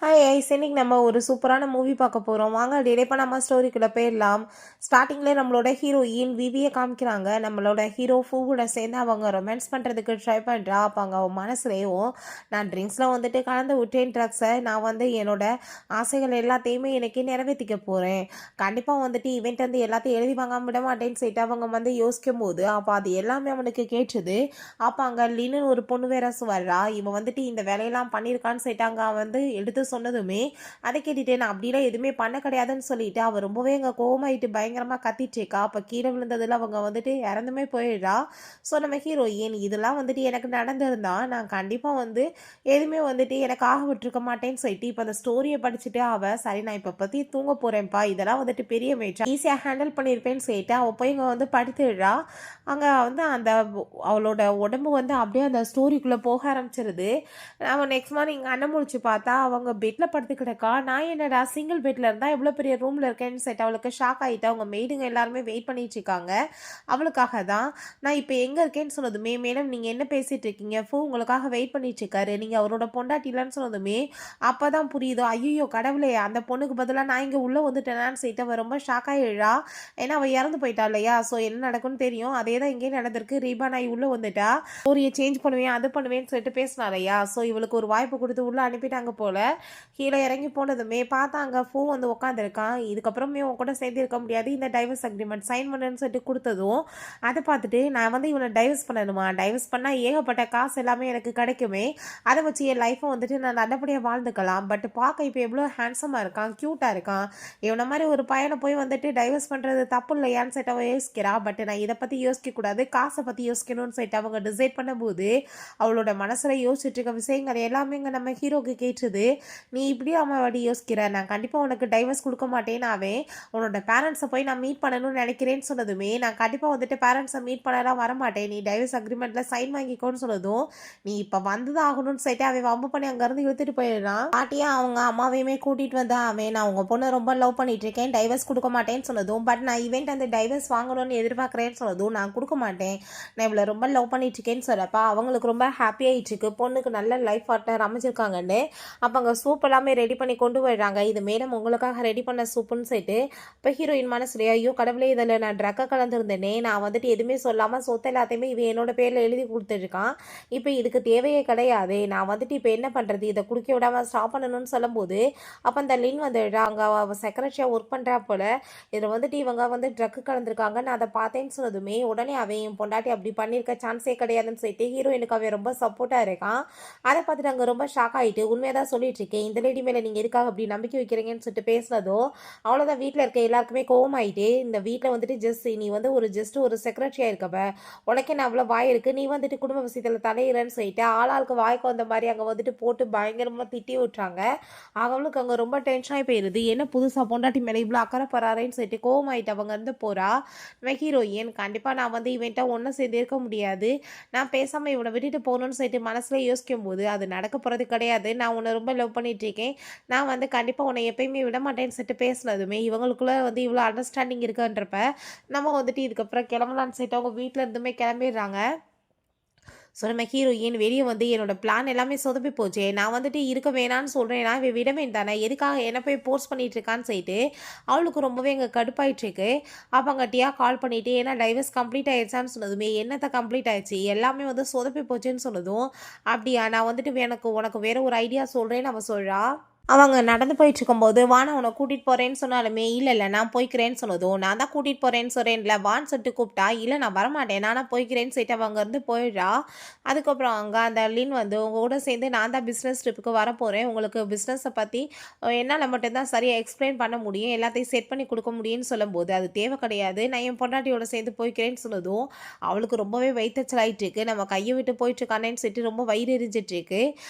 Hi ice, இன்னைக்கு நம்ம ஒரு சூப்பரான மூவி பார்க்க போகிறோம். வாங்க டிலே பண்ணாமல் ஸ்டோரிக்குள்ளே போயிடலாம். ஸ்டார்டிங்லேயே நம்மளோட ஹீரோயின் விவியை காமிக்கிறாங்க. நம்மளோட ஹீரோ ஃபூ கூட சேர்ந்து அவங்க ரொமான்ஸ் பண்ணுறதுக்கு ட்ரை பண்ணுறா. அப்போ அங்கே அவன் மனசுலேயும் நான் ட்ரிங்க்ஸில் வந்துட்டு கலந்து விட்டேன் ட்ரக்ஸை, நான் வந்து என்னோட ஆசைகள் எல்லாத்தையுமே எனக்கு நிறைவேற்றிக்க போகிறேன், கண்டிப்பாக வந்துட்டு இவெண்ட் வந்து எல்லாத்தையும் எழுதி வாங்காம விட மாட்டேன்னு சொல்லிட்டு அவங்க வந்து யோசிக்கும் போது அப்போ அது எல்லாமே அவனுக்கு கேட்டுது. அப்போ அங்கே லின்னு ஒரு பொண்ணு வேற வர்றா. இவன் வந்துட்டு இந்த வேலையெல்லாம் பண்ணியிருக்கான்னு சொல்லிட்டு அங்கே வந்து எடுத்து சொன்னதுமே அதை கேட்டுட்டு நான் அப்படிலாம் எதுவுமே பண்ண கிடையாதுன்னு சொல்லிட்டு அவள் ரொம்பவே அங்கே கோவமாயிட்டு பயங்கரமாக கத்திட்டுருக்கா. அப்போ கீழே விழுந்ததில் அவங்க வந்துட்டு இறந்துமே போயிடுறா. ஸோ நம்ம ஹீரோயின் இதெல்லாம் வந்துட்டு எனக்கு நடந்திருந்தா நான் கண்டிப்பாக வந்து எதுவுமே வந்துட்டு எனக்கு ஆக விட்டுருக்க மாட்டேன்னு சொல்லிட்டு இப்போ அந்த ஸ்டோரியை படிச்சுட்டு அவள் சரி நான் இப்போ பற்றி தூங்க போகிறேன்ப்பா, இதெல்லாம் வந்துட்டு பெரிய மேட்சா ஈஸியாக ஹேண்டில் பண்ணியிருப்பேன்னு சொல்லிட்டு அவள் போய் இங்கே வந்து படுத்துடுறா. அங்கே வந்து அந்த அவளோட உடம்பு வந்து அப்படியே அந்த ஸ்டோரிக்குள்ளே போக ஆரம்பிச்சிருது. அவன் நெக்ஸ்ட் மார்னிங் அண்ணன் முடிச்சு பார்த்தா அவங்க பெட்டில் படுத்து கிடக்கா. நான் என்னடா சிங்கிள் பெட்டில் இருந்தால் எவ்வளோ பெரிய ரூமில் இருக்கேன்னு செட் அவளுக்கு ஷாக் ஆகிட்டு அவங்க மெய்டுங்க எல்லாருமே வெயிட் பண்ணிட்டு இருக்காங்க அவளுக்காக தான். நான் இப்போ எங்கே இருக்கேன்னு சொன்னதுமே மேடம் நீங்கள் என்ன பேசிகிட்டு இருக்கீங்க, ஃபூ உங்களுக்காக வெயிட் பண்ணிட்டு இருக்காரு, நீங்கள் அவரோட பொண்டாட்டிலன்னு சொன்னதுமே அப்போ தான் புரியுதோ ஐயோ கடவுளே அந்த பொண்ணுக்கு பதிலாக நான் இங்கே உள்ளே வந்துட்டேனான்னு சொல்லிட்டு அவள் ரொம்ப ஷாக் ஆகிடுறா. ஏன்னா அவள் இறந்து போயிட்டா இல்லையா. ஸோ என்ன நடக்கும்னு தெரியும், அதே தான் இங்கேயே நடந்திருக்கு. ரீபா நான் உள்ளே வந்துட்டா, ஸ்டோரியை சேஞ்ச் பண்ணுவேன் அது பண்ணுவேன்னு சொல்லிட்டு பேசினா இல்லையா. ஸோ இவளுக்கு ஒரு வாய்ப்பு கொடுத்து உள்ளே அனுப்பிட்டாங்க போல. கீழே இறங்கி போனதுமே பார்த்தா அங்கே ஃபூ வந்து உட்காந்துருக்கான். இதுக்கப்புறமே உன் கூட சேர்ந்து இருக்க முடியாது, இந்த டைவர்ஸ் அக்ரிமெண்ட் சைன் பண்ணுன்னு சொல்லிட்டு கொடுத்ததும் அதை பார்த்துட்டு நான் வந்து இவனை டைவர்ஸ் பண்ணணுமா, டைவர்ஸ் பண்ணால் ஏகப்பட்ட காசு எல்லாமே எனக்கு கிடைக்குமே, அதை வச்சு என் லைஃப்பை வந்துட்டு நான் நல்லபடியாக வாழ்ந்துக்கலாம். பட் பார்க்க இப்போ எவ்வளோ ஹேண்ட்ஸமாக இருக்கான், க்யூட்டாக இருக்கான், இவனை மாதிரி ஒரு பையனை போய் வந்துட்டு டைவர்ஸ் பண்ணுறது தப்பு இல்லையான்னு சொல்லிட்டு அவன் யோசிக்கிறா. பட் நான் இதை பற்றி யோசிக்கக்கூடாது, காசை பற்றி யோசிக்கணும்னு சொல்லிட்டு அவங்க டிசைட் பண்ணும்போது அவளோட மனசில் யோசிச்சுட்டு இருக்க விஷயங்கள் எல்லாமே இங்கே நம்ம ஹீரோக்கு கேட்டுது. நீ இப்படி அவன் வடி யோசிக்கிற, நான் கண்டிப்பாக உனக்கு டைவர்ஸ் கொடுக்க மாட்டேன்னு அவன் உன்னோட பேரண்ட்ஸை போய் நான் மீட் பண்ணணும்னு நினைக்கிறேன்னு சொன்னதுமே நான் கண்டிப்பாக வந்துட்டு பேரண்ட்ஸை மீட் பண்ணலாம் வரமாட்டேன், நீ டைவர்ஸ் அக்ரிமெண்ட்டில் சைன் வாங்கிக்கோன்னு சொன்னதும் நீ இப்போ வந்துதான் ஆகணும்னு சொல்லிட்டு அவன் வம்பு பண்ணி அங்கேருந்து இழுத்துட்டு போயிடுறான். பாட்டியா அவங்க அம்மாவையுமே கூட்டிகிட்டு வந்தா அவன் நான் உங்கள் பொண்ணை ரொம்ப லவ் பண்ணிட்டு இருக்கேன், டைவர்ஸ் கொடுக்க மாட்டேன்னு சொன்னதும் பட் நான் இவெண்ட் அந்த டைவர்ஸ் வாங்கணும்னு எதிர்பார்க்குறேன்னு சொன்னதும் நான் கொடுக்க மாட்டேன், நான் இவ்வளோ ரொம்ப லவ் பண்ணிட்டு இருக்கேன்னு சொல்லப்பா அவங்களுக்கு ரொம்ப ஹாப்பி ஆகிட்டு இருக்கு, பொண்ணுக்கு நல்ல லைஃப் பார்ட்னர் அமைச்சிருக்காங்கன்னு. அப்போ அங்கே சூப் எல்லாமே ரெடி பண்ணி கொண்டு போயிடுறாங்க. இது மேடம் உங்களுக்காக ரெடி பண்ண சூப்புன்னு சொல்லிட்டு இப்போ ஹீரோயின் மனசுலையோ ஐயோ கடவுளே இதில் நான் ட்ரக்கை கலந்துருந்தேனே, நான் வந்துட்டு எதுவுமே சொல்லாமல் சொத்து எல்லாத்தையுமே இவன் என்னோட பேரில் எழுதி கொடுத்துருக்கான், இப்போ இதுக்கு தேவையே கிடையாது, நான் வந்துட்டு இப்போ என்ன பண்ணுறது, இதை குடிக்க விடாமல் ஸ்டாப் பண்ணணும்னு சொல்லும்போது அப்போ அந்த லின் வந்துடுறா. அங்கே அவள் செக்ரட்டரியாக ஒர்க் பண்ணுறா போல். இதில் வந்துட்டு இவங்க வந்து ட்ரக்கு கலந்துருக்காங்க, நான் அதை பார்த்தேன்னு சொன்னதுமே உடனே அவன் என் பொண்டாட்டி அப்படி பண்ணியிருக்க சான்ஸே கிடையாதுன்னு சொல்லிட்டு ஹீரோயினுக்கு அவன் ரொம்ப சப்போர்ட்டாக இருக்கான். அதை பார்த்துட்டு அங்கே ரொம்ப ஷாக் ஆகிட்டு உண்மையாக தான் சொல்லிட்டு இருக்கேன், இந்த லேடி மேலே நீங்கள் எதுக்காக அப்படி நம்பிக்கை வைக்கிறீங்கன்னு சொல்லிட்டு பேசுனதோ அவ்வளோதான் வீட்டில் இருக்க எல்லாருக்குமே கோவமாயிட்டு, இந்த வீட்டில் வந்துட்டு நீ வந்து ஒரு செக்ரட்டரியாக இருக்கப்ப உனக்கே நான் அவ்வளோ வாய் இருக்குது, நீ வந்துட்டு குடும்ப விஷயத்தில் தலையிறன்னு சொல்லிட்டு ஆளாளுக்கு வாய்க்கு வந்த மாதிரி அங்கே வந்துட்டு போட்டு பயங்கரமாக திட்டி விட்டுறாங்க. அவங்களுக்கு அங்கே ரொம்ப டென்ஷனாகி போயிடுது, என்ன புதுசாக பொண்டாட்டி மேலே இவ்வளோ அக்கறை பறாரேன்னு சொல்லிட்டு கோவமாயிட்டு அவங்க வந்து போகிறா. நம்ம ஹீரோயின் கண்டிப்பாக நான் வந்து இவன்ட்டாக ஒன்றும் சேர்ந்து இருக்க முடியாது, நான் பேசாமல் இவனை விட்டுட்டு போகணும்னு சொல்லிட்டு மனசில் யோசிக்கும் போது அது நடக்க போகிறது கிடையாது, நான் உன்னை ரொம்ப லவ் பண்ணிட்டு இருக்கேன், நான் வந்து கண்டிப்பாக உன்னை எப்பயுமே விட மாட்டேன்னு சொல்லிட்டு பேசினதுமே இவங்களுக்குள்ள வந்து இவ்வளோ அண்டர்ஸ்டாண்டிங் இருக்குன்றப்ப நம்ம வந்துட்டு இதுக்கப்புறம் கிளம்பலான்னு சொல்லிட்டு அவங்க வீட்டில் இருந்துமே கிளம்பிடுறாங்க. ஸோ நம்ம ஹீரோயின் வெளியே வந்து என்னோட பிளான் எல்லாமே சொதப்பி போச்சு, நான் வந்துட்டு இருக்க வேணான்னு சொல்கிறேன், நான் இவன் விடவே தானே எதுக்காக என்ன போய் போர்ஸ் பண்ணிட்டு இருக்கான்னு சொல்லிட்டு அவளுக்கு ரொம்பவே இங்கே கடுப்பாயிட்டுருக்கு. அப்போ அங்கட்டியாக கால் பண்ணிவிட்டு ஏன்னா டைவர்ஸ் கம்ப்ளீட் ஆயிடுச்சான்னு சொன்னதுமே என்னத்தை கம்ப்ளீட் ஆயிடுச்சு எல்லாமே வந்து சொதப்பி போச்சுன்னு சொன்னதும் அப்படியா நான் வந்துட்டு உனக்கு வேறு ஒரு ஐடியா சொல்கிறேன்னு அவள் சொல்கிறா. அவங்க நடந்து போயிட்டு இருக்கும்போது வானா உன்னை கூட்டிகிட்டு போகிறேன்னு சொன்னாலுமே இல்லை நான் போய்க்கிறேன்னு சொன்னதும் நான் தான் கூட்டிகிட்டு போகிறேன்னு சொல்கிறேன்ல வான்னு சொல்லிட்டு கூப்பிட்டா இல்லை நான் வரமாட்டேன் நானா போய்க்கிறேன்னு சொல்லிட்டு அவங்க இருந்து போயிடுறா. அதுக்கப்புறம் அங்கே அந்த லின் வந்து உங்கள் கூட சேர்ந்து நான் தான் பிஸ்னஸ் ட்ரிப்புக்கு வரப்போகிறேன், உங்களுக்கு பிஸ்னஸை பற்றி என்னால் மட்டும்தான் சரியாக எக்ஸ்பிளைன் பண்ண முடியும், எல்லாத்தையும் செட் பண்ணி கொடுக்க முடியும்னு சொல்லும்போது அது தேவை கிடையாது, நான் என் பொண்டாட்டியோட சேர்ந்து போய்க்கிறேன்னு சொன்னதும் அவளுக்கு ரொம்பவே வயிற்றுச்சல் ஆகிட்டுருக்கு, நம்ம கையை விட்டு போயிட்டுருக்கானேன்னு சொல்லிட்டு ரொம்ப வயிறு எரிஞ்சிட்ருக்கு.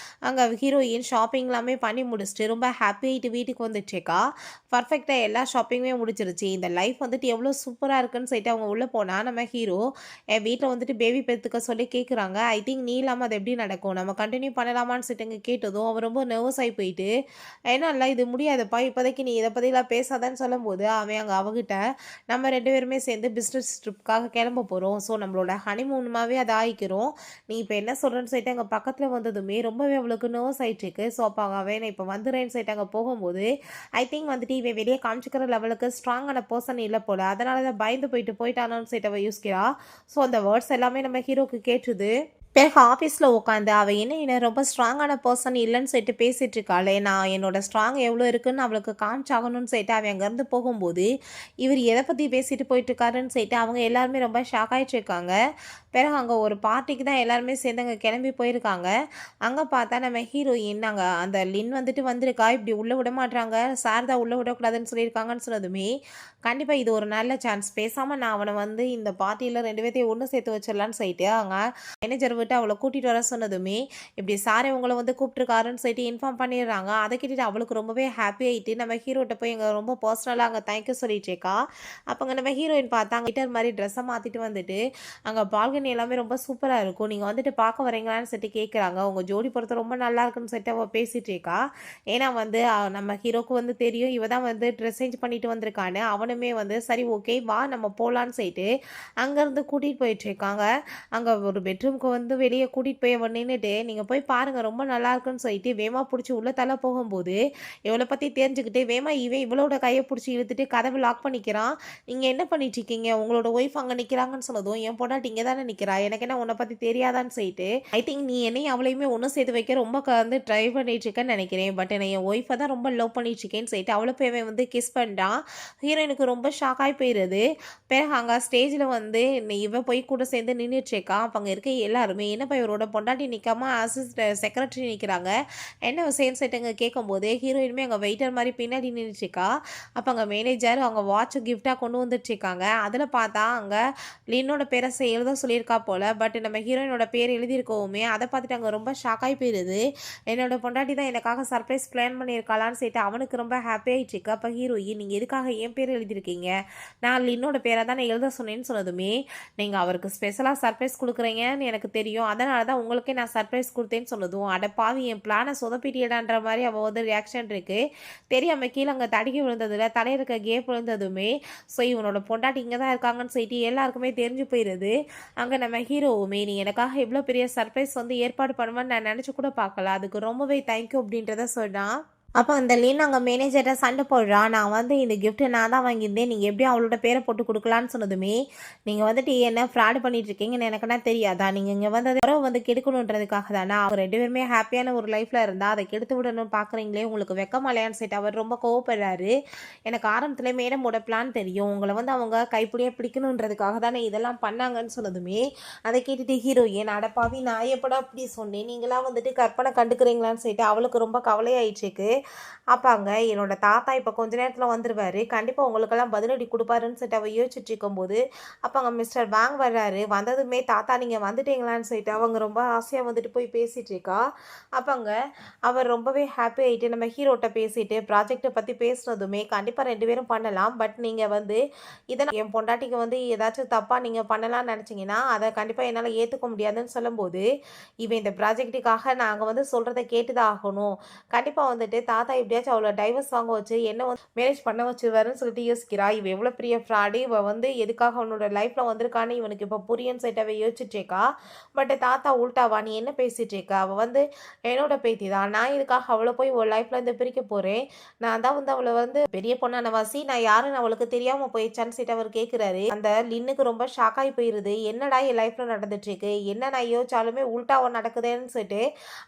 அங்கே ஹீரோயின் ஷாப்பிங் எல்லாமே பண்ணி முடிச்சுட்டு ரொம்ப ஹாப்பி ஆகிட்டு வீட்டுக்கு வந்துட்டுருக்கா. பர்ஃபெக்டாக எல்லா ஷாப்பிங்குமே முடிச்சிருச்சு, இந்த லைஃப் வந்துட்டு எவ்வளோ சூப்பராக இருக்குன்னு சொல்லிட்டு அவங்க உள்ளே போனால் நம்ம ஹீரோ என் வீட்டில் வந்துட்டு பேபி பெற்றுக்க சொல்லி கேட்குறாங்க. ஐ திங்க் நீ இல்லாமல் அது எப்படி நடக்கும், நம்ம கண்டினியூ பண்ணலாமான்னு சொல்லிட்டு இங்கே கேட்டதும் அவர் ரொம்ப நர்வஸ் ஆகி போயிட்டு ஏன்னா இல்லை இது முடியாதுப்பா இப்போதைக்கு நீ இதை பற்றிலாம் பேசாதான்னு சொல்லும்போது அவன் அங்கே அவகிட்ட நம்ம 2 பேருமே சேர்ந்து பிஸ்னஸ் ட்ரிப்புக்காக கிளம்ப போகிறோம், ஸோ நம்மளோட ஹனிமூனுமாவே அதை ஆகிக்கிறோம், நீ இப்போ என்ன சொல்கிறேன்னு சொல்லிட்டு அங்கே பக்கத்தில் வந்ததுமே ரொம்பவே அவளுக்கு நர்வஸ் ஆகிட்டுருக்கு. ஸோ அப்போ அவன் இப்போ வந்துடுறேன் கொடுக்குறேன்னு சொல்லிட்டு அங்கே போகும்போது ஐ திங்க் வந்துட்டு இவன் வெளியே காமிச்சிக்கிற லெவலுக்கு ஸ்ட்ராங்கான பர்சன் இல்லை போல, அதனால தான் பயந்து போயிட்டானோன்னு சொல்லிட்டு அவள் யோசிக்கிறா. ஸோ அந்த வேர்ட்ஸ் எல்லாமே நம்ம ஹீரோக்கு கேட்டுது. பிறகு ஆஃபீஸில் உட்காந்து அவள் என்ன ரொம்ப ஸ்ட்ராங்கான பர்சன் இல்லைன்னு சொல்லிட்டு பேசிகிட்டு இருக்காளே, நான் என்னோட ஸ்ட்ராங் எவ்வளோ இருக்குன்னு அவளுக்கு காமிச்சாகணும்னு சொல்லிட்டு அவன் அங்கேருந்து போகும்போது இவர் எதை பற்றி பேசிட்டு போயிட்டுருக்காருன்னு சொல்லிட்டு அவங்க எல்லாருமே ரொம்ப ஷாக் ஆகிட்டு இருக்காங்க. பிறகு அங்கே ஒரு பார்ட்டிக்கு தான் எல்லாருமே சேர்ந்து அங்கே கிளம்பி போயிருக்காங்க. அங்கே பார்த்தா நம்ம ஹீரோயின் அங்கே அந்த லின் வந்துட்டு வந்திருக்கா. இப்படி உள்ளே விட மாட்டாங்க, சாரதா உள்ளே விடக்கூடாதுன்னு சொல்லியிருக்காங்கன்னு சொன்னதுமே கண்டிப்பாக இது ஒரு நல்ல சான்ஸ், பேசாமல் நான் அவனை வந்து இந்த பார்ட்டியில் 2 பேர்த்தையும் ஒன்று சேர்த்து வச்சிடலான்னு சொல்லிட்டு அவங்க மேனேஜர் விட்டு அவளை கூட்டிகிட்டு வர சொன்னதுமே இப்படி சாரே உங்களை வந்து கூப்பிட்டுருக்காருன்னு சொல்லிட்டு இன்ஃபார்ம் பண்ணிடுறாங்க. அதை கேட்டுட்டு அவளுக்கு ரொம்பவே ஹாப்பி ஆகிட்டு நம்ம ஹீரோட்ட போய் எங்கள் ரொம்ப பர்சனலாக அங்கே தேங்க்யூ சொல்லிட்டுருக்கா. அப்போங்க நம்ம ஹீரோயின் பார்த்தா கிட்டர் மாதிரி ட்ரெஸ்ஸை மாற்றிட்டு வந்துட்டு அங்கே பால்கனி எல்லாமே ரொம்ப சூப்பராக இருக்கும், நீங்கள் வந்துட்டு பார்க்க வரீங்களான்னு சொல்லிட்டு கேட்குறாங்க. உங்கள் ஜோடி பொறுத்த ரொம்ப நல்லா இருக்குன்னு சொல்லிட்டு அவள் பேசிகிட்டு இருக்கா. ஏன்னா வந்து நம்ம ஹீரோக்கு வந்து தெரியும் இவ தான் வந்து ட்ரெஸ் சேஞ்ச் பண்ணிட்டு வந்திருக்கான்னு. அவனுமே வந்து சரி ஓகே வா நம்ம போகலான்னு சொல்லிட்டு அங்கேருந்து கூட்டிகிட்டு போயிட்டுருக்காங்க. அங்கே ஒரு பெட்ரூம்க்கு வந்து வெளியே கூட்டிகிட்டு போய் அவன் நின்றுட்டு நீங்கள் போய் பாருங்கள் ரொம்ப நல்லா இருக்குன்னு சொல்லிட்டு வேமா பிடிச்சி உள்ள தலை போகும்போது இவளை பற்றி தெரிஞ்சுக்கிட்டு வேமா இவளோட கையை பிடிச்சி இழுத்துட்டு கதவை லாக் பண்ணிக்கிறான். நீங்கள் என்ன பண்ணிட்டு இருக்கீங்க, உங்களோட ஒய்ஃப் அங்கே நிற்கிறாங்கன்னு சொன்னதும் என் பொண்டாட்டி இங்கே தானே நிற்கிறா, எனக்கு என்ன உன்னை பற்றி தெரியாதான்னு சொல்லிட்டு ஐ திங்க் நீ என்னையும் அவளையுமே ஒன்றும் சேர்த்து வைக்க ரொம்ப வந்து ட்ரை பண்ணிட்டு இருக்கேன்னு நினைக்கிறேன், பட் என்னை என் ஒய்ஃபை தான் ரொம்ப லவ் பண்ணிட்டு இருக்கேன்னு சொல்லிட்டு அவளை போய் வந்து கிஸ் பண்ணிட்டான். ஹீரோயினுக்கு ரொம்ப ஷாக் ஆகி போயிடுது. பிறகு அங்கே ஸ்டேஜில் வந்து இவ போய் கூட சேர்ந்து நின்றுட்டு இருக்கா. அப்போ அங்கே இருக்க எல்லாருமே என்னப்பா இவரோட பொண்டாட்டி நிற்காம செக்ரட்டரி நிற்கிறாங்க, என்ன விஷயம்னு சொல்லிட்டு கேட்கும்போது ஹீரோயினுமே அங்கே வெயிட்டர் மாதிரி பின்னாடி நின்றுட்டுருக்கா. அப்போ அங்கே மேனேஜர் அவங்க வாட்ச் கிஃப்டாக கொண்டு வந்துட்டுருக்காங்க. அதில் பார்த்தா அங்கே லின்னோட பேரை எழுத சொல்லியிருக்கா போல், பட் நம்ம ஹீரோயினோட பேர் எழுதியிருக்கோமே அதை பார்த்துட்டு அங்கே ரொம்ப ஷாக்காகி போயிடுது. என்னோட பொண்டாட்டி தான் எனக்காக சர்ப்ரைஸ் பிளான் பண்ணியிருக்காளான்னு சொல்லிட்டு அவனுக்கு ரொம்ப ஹாப்பி ஆகிட்டுருக்கு. அப்போ ஹீரோயின் நீங்கள் எதுக்காக என் பேர் எழுதியிருக்கீங்க, நான் லின்னோட பேரை தான் நான் எழுத சொன்னேன்னு சொன்னதுமே நீங்கள் அவருக்கு ஸ்பெஷலாக சர்ப்ரைஸ் கொடுக்குறீங்கன்னு எனக்கு தெரியும், அதனால தான் உங்களுக்கே நான் சர்ப்ரைஸ் கொடுத்தேன்னு சொன்னதும் அடப்பாவி என் பிளானை சொதப்பிட்டியடான்ற மாதிரி அவள் வந்து ரியாக்ஷன் இருக்குது. தெரியாமல் கீழே அங்கே தடுக்கி விழுந்ததில் தலையிருக்க கேப் விழுந்ததுமே ஸோ இவனோட பொண்டாட்டி இங்கே தான் இருக்காங்கன்னு சொல்லிட்டு எல்லாருக்குமே தெரிஞ்சு போயிடுது. அங்கே நம்ம ஹீரோவுமே நீ எனக்காக இவ்வளோ பெரிய சர்ப்ரைஸ் வந்து ஏற்பாடு பண்ணுவேன்னு நான் நினச்சி கூட பார்க்கல, அதுக்கு ரொம்பவே தேங்க்யூ அப்படின்றத சொன்னான். அப்போ அந்த லின் அங்கே மேனேஜர்கிட்ட சண்டை போடுறா, நான் வந்து இந்த கிஃப்ட்டை நான் தான் வாங்கியிருந்தேன், நீங்கள் எப்படி அவளோட பேரை போட்டு கொடுக்கலான்னு சொன்னதுமே நீங்கள் வந்துட்டு என்ன ஃப்ராடு பண்ணிட்டு இருக்கீங்கன்னு எனக்குன்னா தெரியாதா, நீங்கள் இங்கே வந்து அதை வந்து கெடுக்கணுன்றதுக்காக தானே, அவங்க 2 பேருமே ஹாப்பியான ஒரு லைஃப்பில் இருந்தால் அதை கெடுத்து விடணும்னு பார்க்குறீங்களே, உங்களுக்கு வெக்கமாலையான்னு சொல்லிட்டு அவர் ரொம்ப கோவப்படுறாரு. எனக்கு ஆரம்பத்தில் மேடமோட பிளான் தெரியும், உங்களை வந்து அவங்க கைப்பிடியாக பிடிக்கணுன்றதுக்காக தானே இதெல்லாம் பண்ணாங்கன்னு சொன்னதுமே அதை கேட்டுட்டு ஹீரோயின் அடப்பாவி நான் எப்படா அப்படி சொன்னேன், நீங்களாம் வந்துட்டு கற்பனை கண்டுக்கிறீங்களான்னு சொல்லிட்டு அவளுக்கு ரொம்ப கவலையாயிடுச்சுக்கு. அப்பாங்க என்னோட தாத்தா இப்போ கொஞ்ச நேரத்தில் வந்துடுவார், கண்டிப்பாக உங்களுக்கெல்லாம் பதிலடி கொடுப்பாருன்னு சொல்லிட்டு அவள் யோசிச்சுட்டு இருக்கும்போது அப்பாங்க மிஸ்டர் பேங் வர்றாரு. வந்ததுமே தாத்தா நீங்கள் வந்துட்டீங்களான்னு சொல்லிட்டு அவங்க ரொம்ப ஆசையாக வந்துட்டு போய் பேசிகிட்டு இருக்கா. அப்பாங்க அவர் ரொம்பவே ஹாப்பி ஆகிட்டு நம்ம ஹீரோட்ட பேசிட்டு ப்ராஜெக்டை பற்றி பேசுனதுமே கண்டிப்பாக 2 பேரும் பண்ணலாம், பட் நீங்கள் வந்து இதை என் பொண்டாட்டிக்கு வந்து ஏதாச்சும் தப்பாக நீங்கள் பண்ணலாம்னு நினச்சிங்கன்னா அதை கண்டிப்பாக என்னால் ஏற்றுக்க முடியாதுன்னு சொல்லும்போது இவன் இந்த ப்ராஜெக்ட்டுக்காக நாங்கள் வந்து சொல்கிறத கேட்டு தான் ஆகணும், கண்டிப்பாக வந்துட்டு தாத்தா எப்படியாச்சும் அவளை டைவர்ஸ் வாங்க வச்சு என்ன வந்து மேரேஜ் பண்ண வச்சுருவாருன்னு சொல்லிட்டு யோசிக்கிறா. இவ எவ்வளோ பெரிய ஃப்ராடு, இவ வந்து எதுக்காக அவனோட லைஃப்பில் வந்திருக்கான்னு இவனுக்கு இப்போ புரியுன்னு சொல்லிட்டு அவள் யோசிச்சுட்ருக்கா. பட் தாத்தா உள்டாவா நீ என்ன பேசிகிட்டு இருக்க, அவள் வந்து என்னோட பேத்தி தான், நான் இதுக்காக அவளை போய் ஒரு லைஃப்பில் இருந்து பிரிக்க போகிறேன், நான் தான் வந்து அவளை வந்து பெரிய பொண்ணான வாசி நான் யாருன்னு அவளுக்கு தெரியாமல் போயிடுச்சான்னு சொல்லிட்டு அவர் கேட்குறாரு. அந்த லின்னுக்கு ரொம்ப ஷாக்காகி போயிடுது, என்னடா என் லைஃப்பில் நடந்துட்டுருக்கு, என்ன நான் யோசிச்சாலுமே உள்டாவா நடக்குதுன்னு சொல்லிட்டு